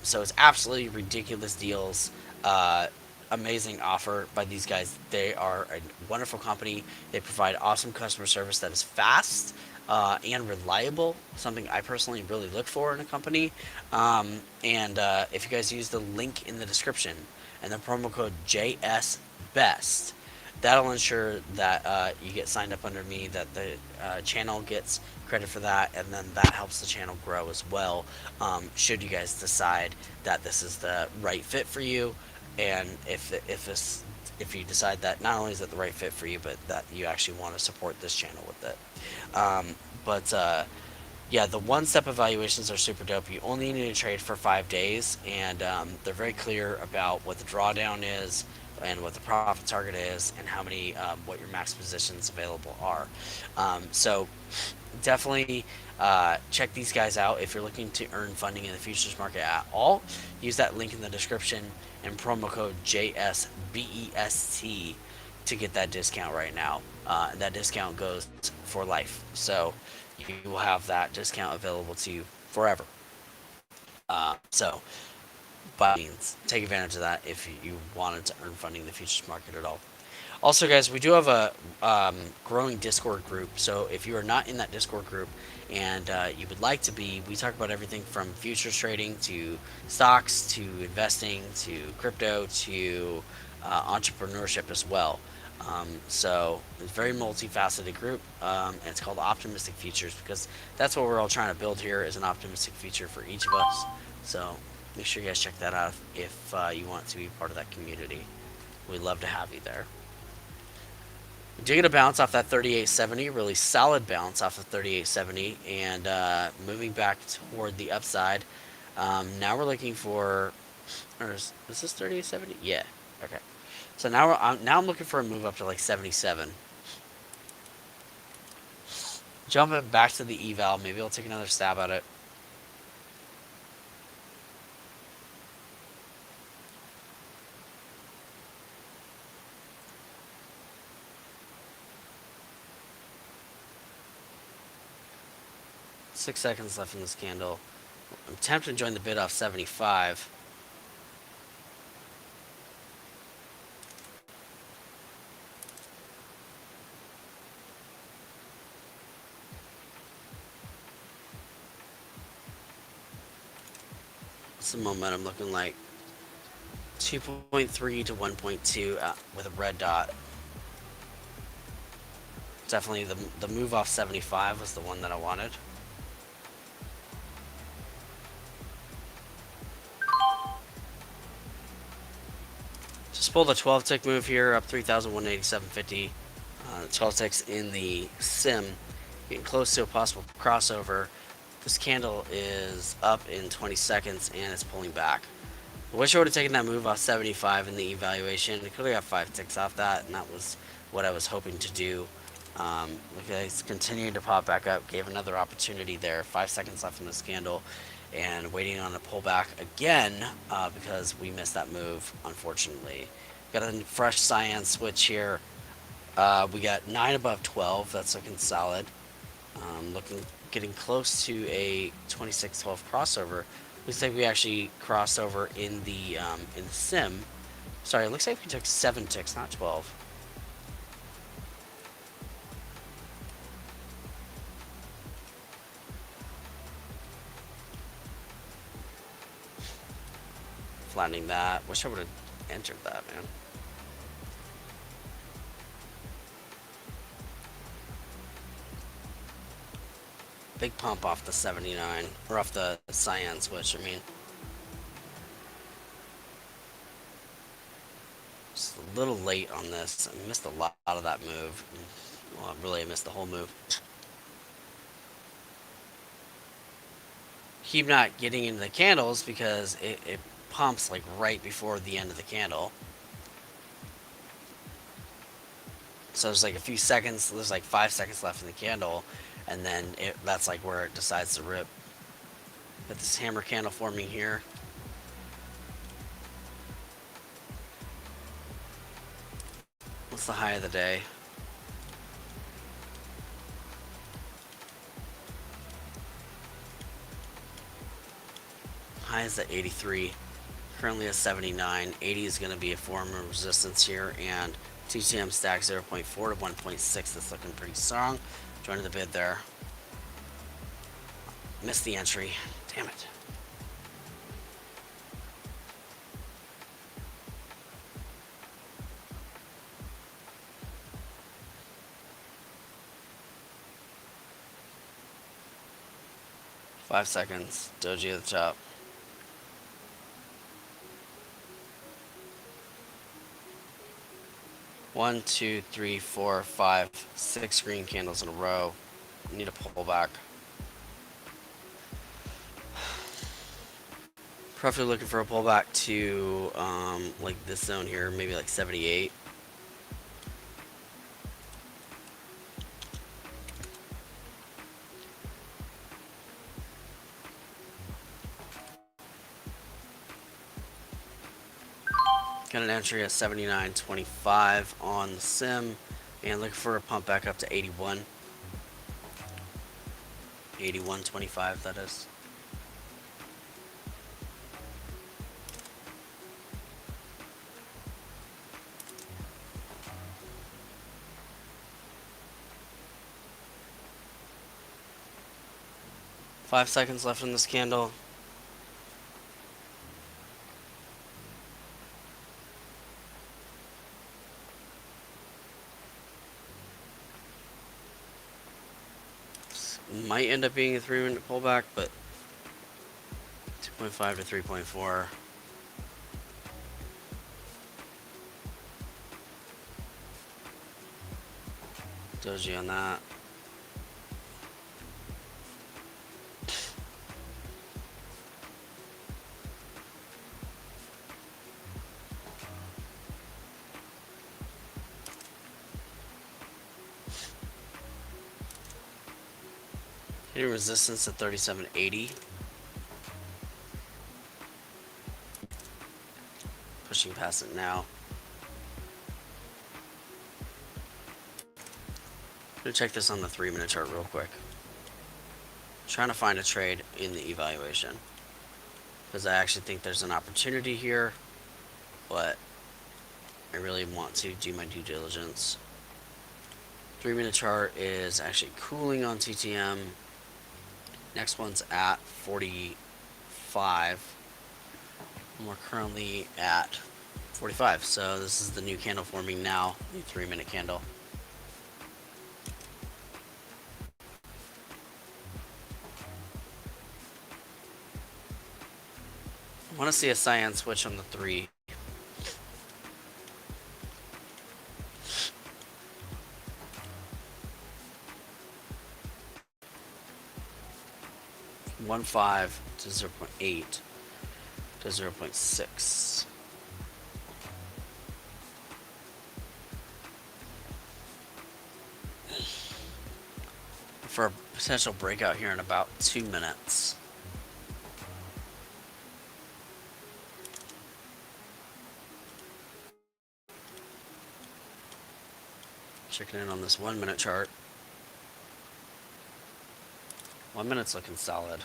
Speaker 1: So it's absolutely ridiculous deals. Amazing offer by these guys. They are a wonderful company. They provide awesome customer service that is fast and reliable, something I personally really look for in a company. And if you guys use the link in the description and the promo code JSBEST, that'll ensure that you get signed up under me, that the channel gets credit for that, and then that helps the channel grow as well, should you guys decide that this is the right fit for you. And if you decide that not only is it the right fit for you, but that you actually want to support this channel with it. Yeah, the one-step evaluations are super dope. You only need to trade for 5 days, and they're very clear about what the drawdown is and what the profit target is and how many, what your max positions available are. So definitely check these guys out if you're looking to earn funding in the futures market at all. Use that link in the description and promo code JSBEST to get that discount right now. That discount goes for life, so you will have that discount available to you forever. So by all means, take advantage of that if you wanted to earn funding in the futures market at all. Also, guys, we do have a growing Discord group. So if you are not in that Discord group and you would like to be, we talk about everything from futures trading to stocks to investing to crypto to entrepreneurship as well. So it's a very multifaceted group, and it's called Optimistic Futures because that's what we're all trying to build here is an optimistic future for each of us. So make sure you guys check that out if you want to be part of that community. We'd love to have you there. We did get a bounce off that 3870, really solid bounce off of 3870, and moving back toward the upside. Now we're looking for, or is this 3870? Yeah. Okay. So now I'm looking for a move up to like 77. Jumping back to the eval, maybe I'll take another stab at it. Six seconds left in this candle. I'm tempted to join the bid off 75. What's the momentum looking like? 2.3 to 1.2 with a red dot. Definitely the move off 75 was the one that I wanted. Just pulled a 12 tick move here up 3,187.50. 12 ticks in the sim, getting close to a possible crossover. This candle is up in 20 seconds and it's pulling back. I wish I would have taken that move off 75 in the evaluation. I could have got 5 ticks off that, and that was what I was hoping to do. Okay, it's continuing to pop back up. Gave another opportunity there. 5 seconds left in this candle, and waiting on a pullback again because we missed that move, unfortunately. Got a fresh cyan switch here. We got 9 above 12. That's looking solid. Getting close to a 26-12 crossover. Looks like we actually crossed over in the sim. Sorry, it looks like we took 7 ticks, not 12. Flattening that. Wish I would have entered that, man. Big pump off the 79, or off the cyan switch, I mean. Just a little late on this. I missed a lot of that move. Well, really, I missed the whole move. Keep not getting into the candles because it pumps like right before the end of the candle. So there's like a few seconds, there's like 5 seconds left in the candle, and then that's like where it decides to rip. Got this hammer candle forming here. What's the high of the day? High is at 83. Currently at 79. 80 is going to be a form of resistance here, and TTM stack 0.4 to 1.6. That's looking pretty strong. Joining the bid there. Missed the entry. Damn it. Five seconds. Doji at the top. One, two, three, four, five, 6 green candles in a row. Need a pullback. Preferably looking for a pullback to like this zone here, maybe like 78. Got an entry at 79.25 on the sim, and looking for a pump back up to 81. 81.25, that is. 5 seconds left in this candle. This might end up being a 3-minute pullback, but 2.5 to 3.4. Doji on that. Hitting resistance at 37.80. Pushing past it now. I'm gonna check this on the 3-minute chart real quick. Trying to find a trade in the evaluation, because I actually think there's an opportunity here, but I really want to do my due diligence. 3-minute chart is actually cooling on TTM. Next one's at 45. And we're currently at 45. So this is the new candle forming now, new 3-minute candle. I want to see a cyan switch on the 3. One 5 to 0.8 to 0.6. For a potential breakout here in about 2 minutes. Checking in on this 1-minute chart. 1 minute's looking solid.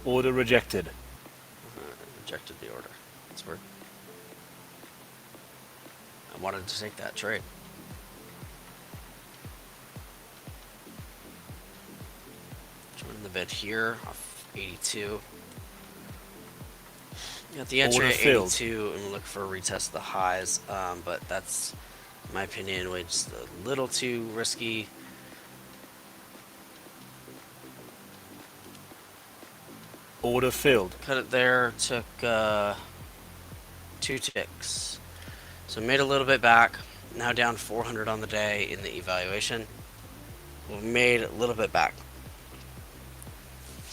Speaker 2: Order rejected.
Speaker 1: Rejected the order. That's weird. I wanted to take that trade. Join the bid here off 82. Got the entry
Speaker 2: Order
Speaker 1: at
Speaker 2: filled.
Speaker 1: 82 and look for a retest of the highs, but that's, in my opinion, way just a little too risky.
Speaker 2: Order filled.
Speaker 1: Cut it there, took 2 ticks. So made a little bit back, now down 400 on the day in the evaluation. We made a little bit back.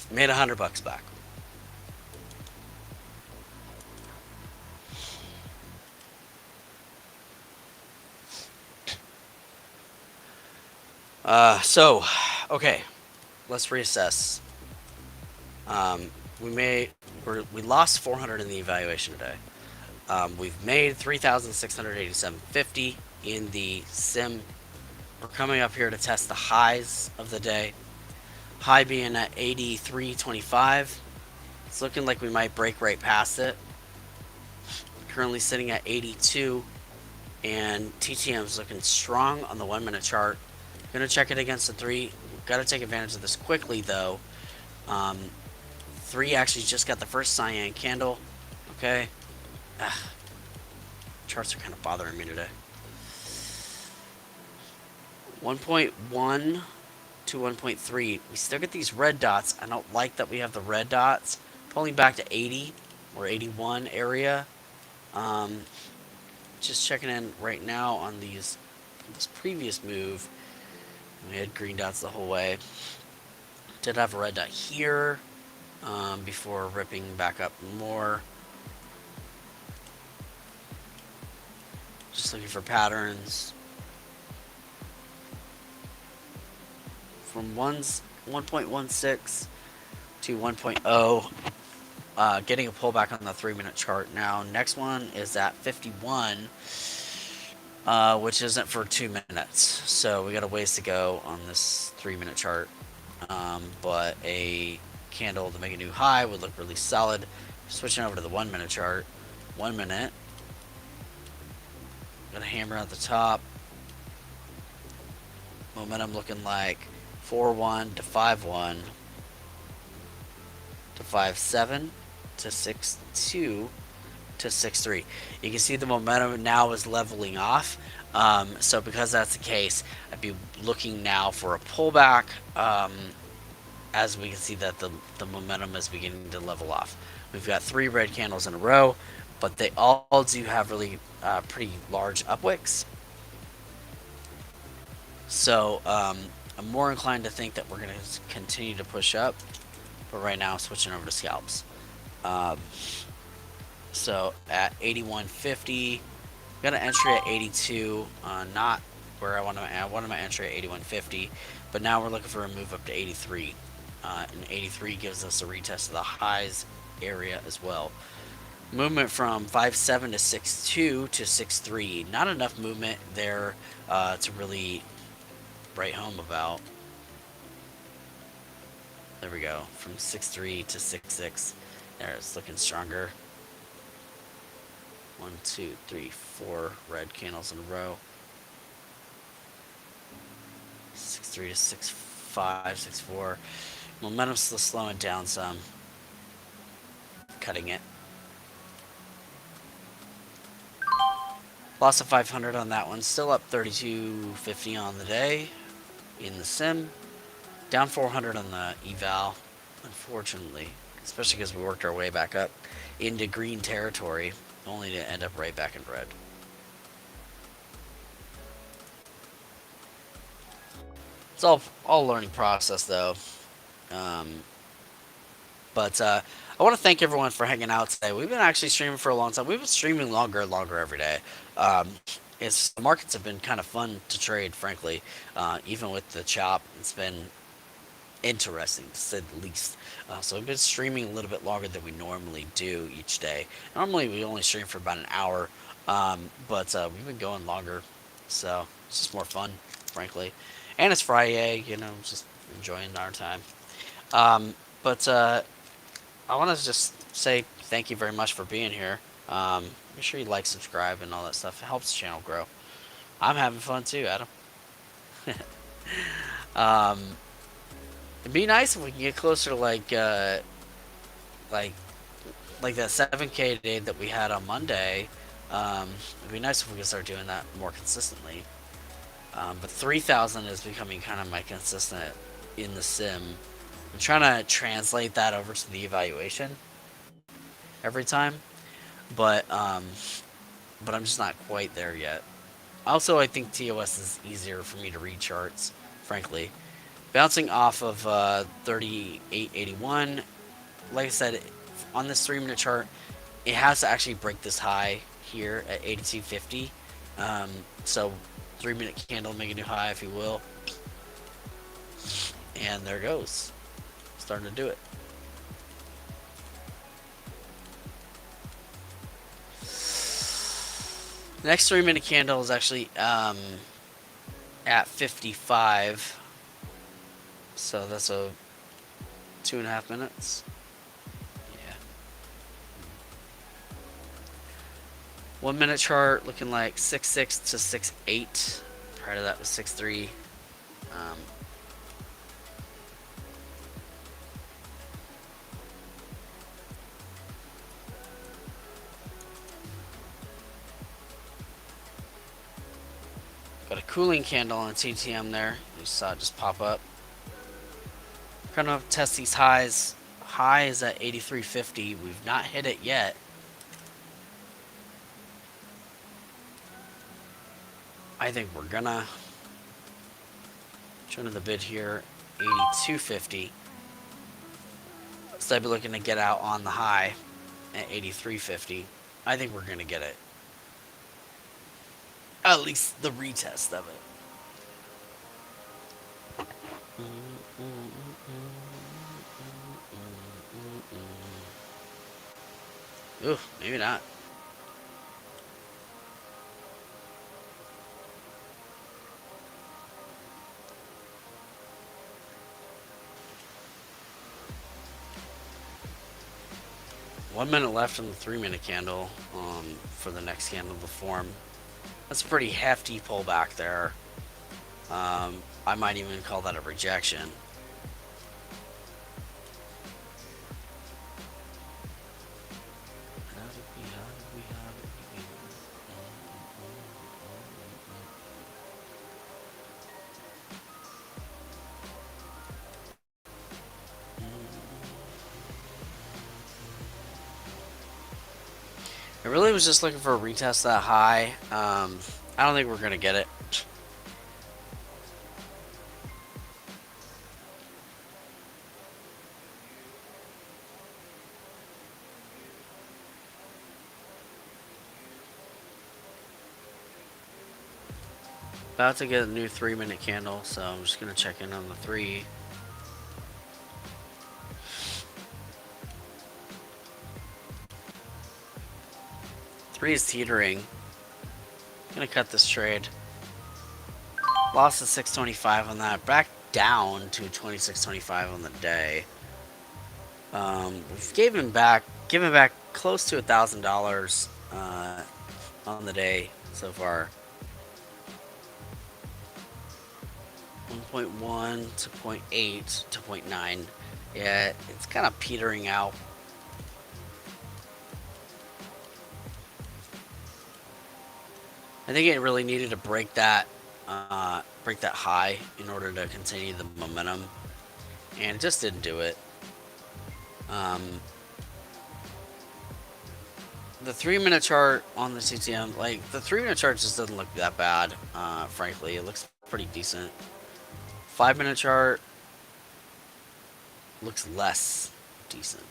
Speaker 1: Made $100 back. Okay, let's reassess. We lost 400 in the evaluation today. We've made 3,687.50 in the sim. We're coming up here to test the highs of the day. High being at 83.25. It's looking like we might break right past it. Currently sitting at 82, and TTM is looking strong on the 1-minute chart. Gonna check it against the 3. Got to take advantage of this quickly though. 3 actually just got the first cyan candle. Okay. Charts are kind of bothering me today. 1.1 to 1.3. We still get these red dots. I don't like that we have the red dots. Pulling back to 80 or 81 area. Just checking in right now on this previous move. We had green dots the whole way. Did have a red dot here before ripping back up more. Just looking for patterns. From 1.16 to 1.0. Getting a pullback on the 3-minute chart now. Next one is at 51, which isn't for 2 minutes. So we got a ways to go on this 3-minute chart. But a candle to make a new high would look really solid. Switching over to the 1 minute chart. 1 minute. Got a hammer at the top. Momentum looking like 4-1 to 5-1 to 5-7 to 6-2 to 6-3. You can see the momentum now is leveling off. So because that's the case, I'd be looking now for a pullback, as we can see that the momentum is beginning to level off. We've got 3 red candles in a row, but they all do have really pretty large upwicks. So I'm more inclined to think that we're going to continue to push up, but right now I'm switching over to scalps. So at 81.50, got an entry at 82, not where I wanted my entry at 81.50, but now we're looking for a move up to 83. And 83 gives us a retest of the highs area as well. Movement from 5-7 to 6-2 to 6-3. Not enough movement there to really write home about. There we go. From 6-3 to 6-6. There, it's looking stronger. 1, 2, 3, 4 red candles in a row. 6-3 to 6-5, 6-4. Momentum's still slowing down some. Cutting it. Loss of 500 on that one. Still up 32.50 on the day in the sim. Down 400 on the eval, unfortunately. Especially because we worked our way back up into green territory, only to end up right back in red. It's all a learning process, though. But I want to thank everyone for hanging out today. We've been actually streaming for a long time. We've been streaming longer and longer every day. The markets have been kind of fun to trade, frankly. Even with the chop, it's been interesting to say the least. So we've been streaming a little bit longer than we normally do each day. Normally we only stream for about an hour, but we've been going longer, so it's just more fun, frankly. And it's Friday, just enjoying our time. But I want to just say thank you very much for being here. Make sure you like, subscribe, and all that stuff. It helps the channel grow. I'm having fun too, Adam. It'd be nice if we can get closer to like that 7K day that we had on Monday. It'd be nice if we could start doing that more consistently. But 3,000 is becoming kind of my consistent in the sim. I'm trying to translate that over to the evaluation every time, but I'm just not quite there yet. Also, I think TOS is easier for me to read charts, frankly. Bouncing off of 38.81, like I said, on this 3-minute chart, it has to actually break this high here at 82.50. So 3-minute candle, make a new high, if you will. And there it goes. Starting to do it. The next 3-minute candle is actually at 55. So that's a 2.5 minutes. Yeah. 1-minute chart looking like 6-6 to 6-8. Prior to that was 6-3. Got a cooling candle on TTM there. You saw it just pop up. Trying to test these highs. High is at 83.50. We've not hit it yet. I think we're gonna. Turn to the bid here, 82.50. So I'd be looking to get out on the high at 83.50. I think we're gonna get it. At least the retest of it. Ooh, maybe not. 1 minute left on the 3 minute candle for the next candle to form. That's a pretty hefty pullback there. I might even call that a rejection. I really was just looking for a retest that high. I don't think we're gonna get it. About to get a new 3 minute candle, so I'm just gonna check in on the three. Three is teetering. Gonna cut this trade. Lost at 625 on that. Back down to 2625 on the day. We've given back close to $1,000 on the day so far. 1.1 to 0.8 to 0.9. Yeah, it's kind of petering out. I think it really needed to break that high in order to continue the momentum, and it just didn't do it. The 3 minute chart on the CTM, like the 3 minute chart just doesn't look that bad. Frankly, it looks pretty decent. 5 minute chart looks less decent.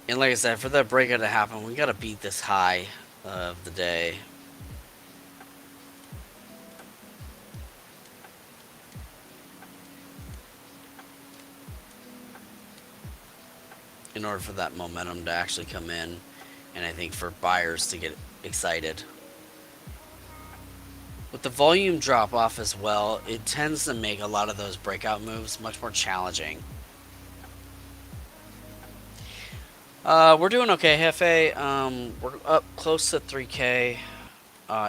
Speaker 1: And like I said, for that breakout to happen, we got to beat this high of the day. In order for that momentum to actually come in, and I think for buyers to get excited. With the volume drop off as well, it tends to make a lot of those breakout moves much more challenging. We're doing okay, Hefe. We're up close to 3K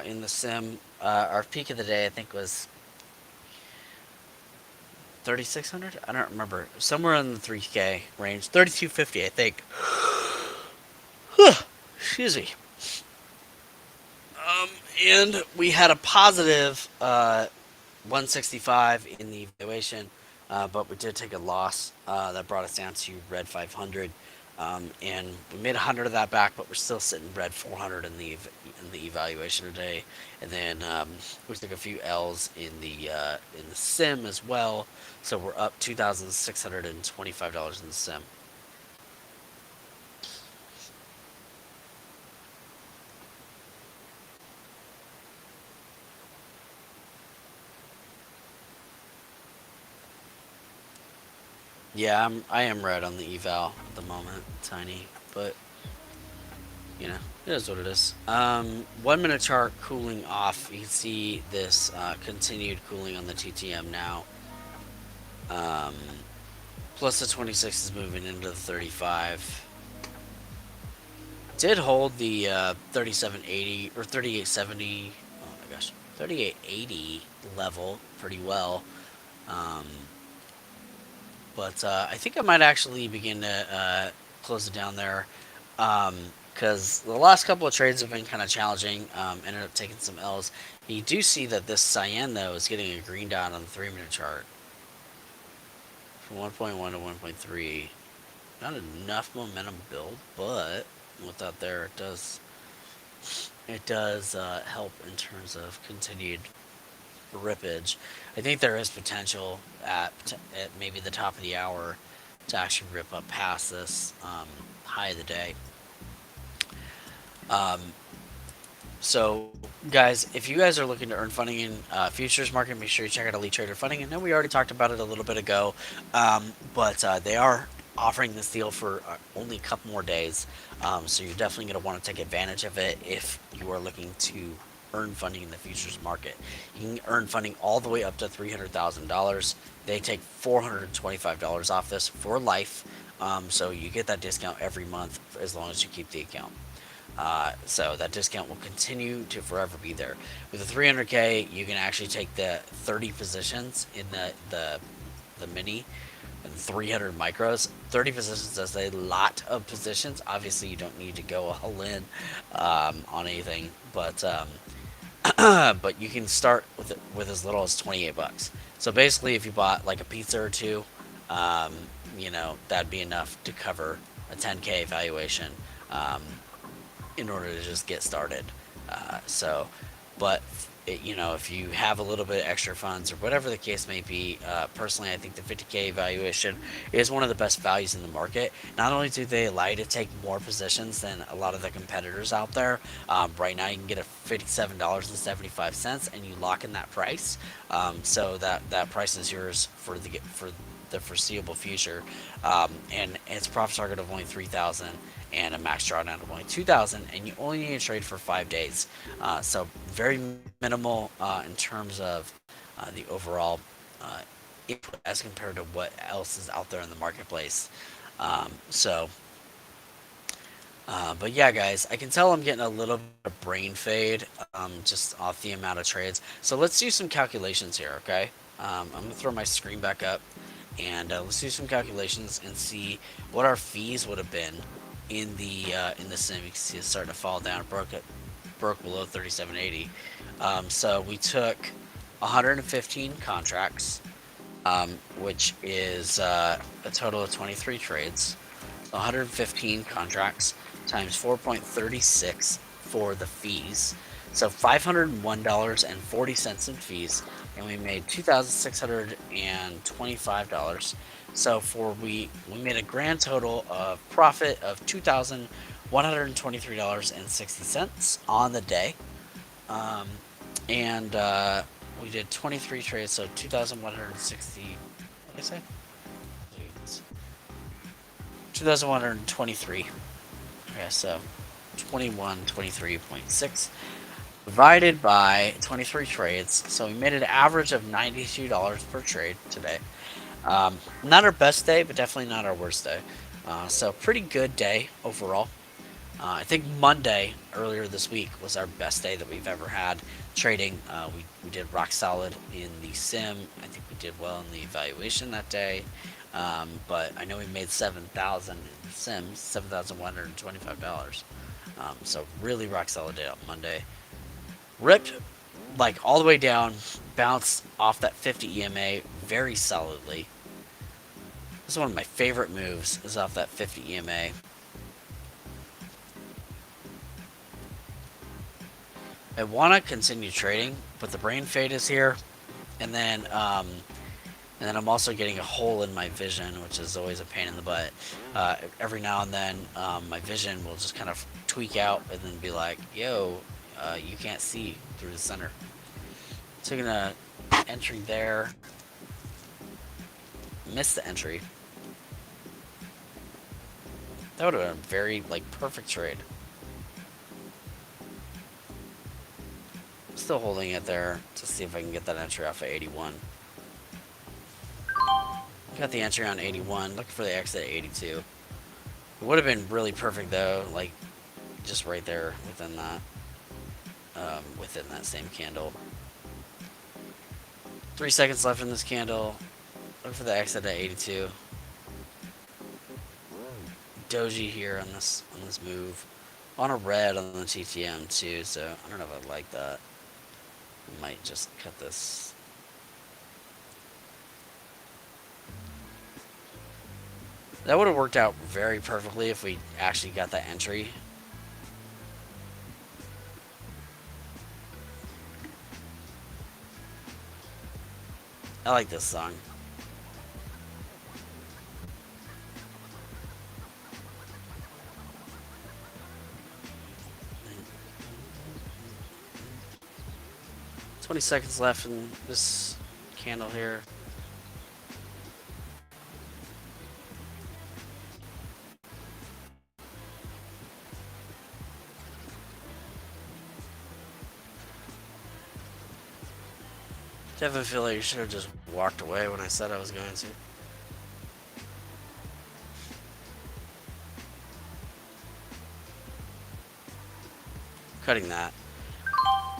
Speaker 1: in the sim. Our peak of the day, I think, was 3,600. I don't remember. Somewhere in the 3K range. 3,250, I think. Excuse me. And we had a positive 165 in the evaluation, but we did take a loss that brought us down to red 500. And we made 100 of that back, but we're still sitting red 400 in the evaluation today. And then we took a few L's in the sim as well, so we're up $2,625 in the sim. Yeah, I am red on the eval at the moment, tiny, but you know, it is what it is. 1 minute chart cooling off. You can see this continued cooling on the TTM now. Plus the 26 is moving into the 35. Did hold the 3780 or 3870. Oh my gosh, 3880 level pretty well. Um, but I think I might actually begin to close it down there. Because the last couple of trades have been kind of challenging. Ended up taking some L's. You do see that this cyan, though, is getting a green dot on the 3 minute chart. From 1.1 to 1.3. Not enough momentum build, but with that there, it does help in terms of continued rippage. I think there is potential at maybe the top of the hour to actually rip up past this high of the day. So, guys, if you guys are looking to earn funding in futures market, make sure you check out Elite Trader Funding. I know we already talked about it a little bit ago, but they are offering this deal for only a couple more days. So you're definitely going to want to take advantage of it if you are looking to earn funding in the futures market. You can earn funding all the way up to $300,000. They take $425 off this for life. So you get that discount every month as long as you keep the account. So that discount will continue to forever be there. With the 300K, you can actually take the 30 positions in the mini and 300 micros. 30 positions is a lot of positions. Obviously, you don't need to go all in on anything, but you can start with as little as 28 bucks. So basically, if you bought like a pizza or two, um, that'd be enough to cover a 10K valuation. Um, in order to just get started. But if you have a little bit of extra funds or whatever the case may be, personally, I think the 50K valuation is one of the best values in the market. Not only do they allow you to take more positions than a lot of the competitors out there, right now you can get a $57.75 and you lock in that price. So that price is yours for the foreseeable future, and its profit target of only 3,000 and a max drawdown of only 2,000, and you only need to trade for 5 days. So very minimal in terms of the overall input as compared to what else is out there in the marketplace. So, but yeah, guys, I can tell I'm getting a little bit of brain fade just off the amount of trades. So let's do some calculations here, okay? I'm gonna throw my screen back up, and let's do some calculations and see what our fees would have been in the sim. You can see it's starting to fall down. Broke below 3780. So we took 115 contracts, which is a total of 23 trades. 115 contracts times 4.36 for the fees. So $501.40 in fees, and we made $2,625. So we made a grand total of profit of $2,123.60 on the day, and we did 23 trades, so 2,160. What did I say? 2,123. Okay, so 2123.6 divided by 23 trades. So we made an average of $92 per trade today. Not our best day, but definitely not our worst day. So pretty good day overall. I think Monday earlier this week was our best day that we've ever had trading. We did rock solid in the sim. I think we did well in the evaluation that day. But I know we made 7,000 in sims, $7,125. So really rock solid day on Monday. Ripped like all the way down, bounced off that 50 EMA very solidly. This is one of my favorite moves, is off that 50 EMA. I want to continue trading, but the brain fade is here, and then I'm also getting a hole in my vision, which is always a pain in the butt. Every now and then, my vision will just kind of tweak out and then be like, "Yo, you can't see through the center." Taking a entry there, missed the entry. That would have been a very perfect trade. Still holding it there to see if I can get that entry off of 81. Got the entry on 81. Looking for the exit at 82. It would have been really perfect though, just right there within that same candle. 3 seconds left in this candle. Look for the exit at 82. Doji here on this move. On a red on the TTM too, so I don't know if I like that. Might just cut this. That would have worked out very perfectly if we actually got that entry. I like this song. $20 seconds left in this candle here. Definitely feel like you should have just walked away when I said I was going to. Cutting that.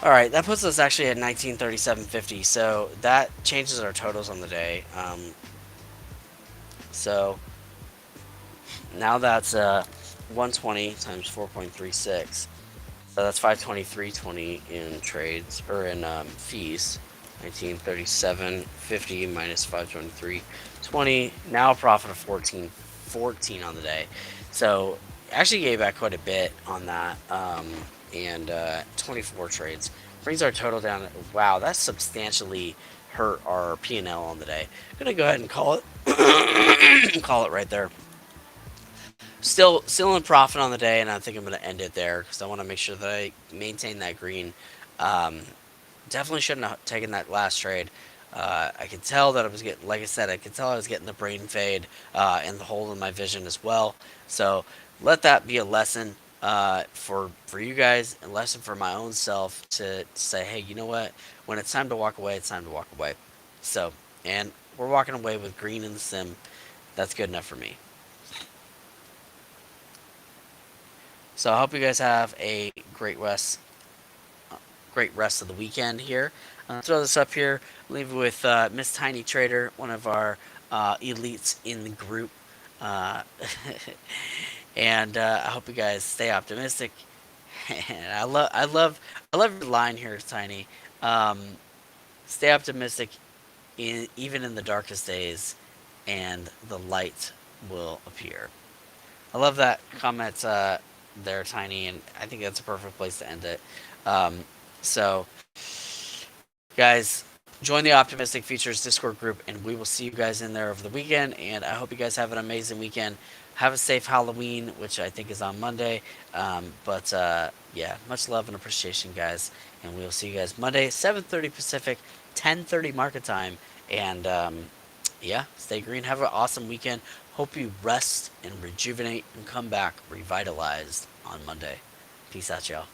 Speaker 1: All right, that puts us actually at 1937.50. So that changes our totals on the day. So now that's 120 times 4.36. So that's 523.20 in trades or in fees. 1937.50 minus 523.20. Now a profit of 14.14 on the day. So actually gave back quite a bit on that. And 24 trades brings our total down. Wow, that's substantially hurt our P&L on the day. I'm gonna go ahead and call it call it right there. Still in profit on the day, and I think I'm gonna end it there because I want to make sure that I maintain that green. Um, Definitely shouldn't have taken that last trade. I could tell that I was getting, like I said, I could tell I was getting the brain fade and the hole in my vision as well. So let that be a lesson for you guys, a lesson for my own self to say, hey, you know what? When it's time to walk away, it's time to walk away. So, and we're walking away with green in the sim. That's good enough for me. So I hope you guys have a great rest of the weekend here. Throw this up here. Leave it with Miss Tiny Trader, one of our elites in the group. Uh, and I hope you guys stay optimistic. And I love your line here, Tiny. Um, Stay optimistic, even in the darkest days, and the light will appear. I love that comment there, Tiny, and I think that's a perfect place to end it. Um, so, guys, join the Optimistic Futures Discord group, and we will see you guys in there over the weekend. And I hope you guys have an amazing weekend. Have a safe Halloween, which I think is on Monday. Yeah, much love and appreciation, guys. And we will see you guys Monday, 7:30 Pacific, 10:30 market time. And yeah, stay green. Have an awesome weekend. Hope you rest and rejuvenate and come back revitalized on Monday. Peace out, y'all.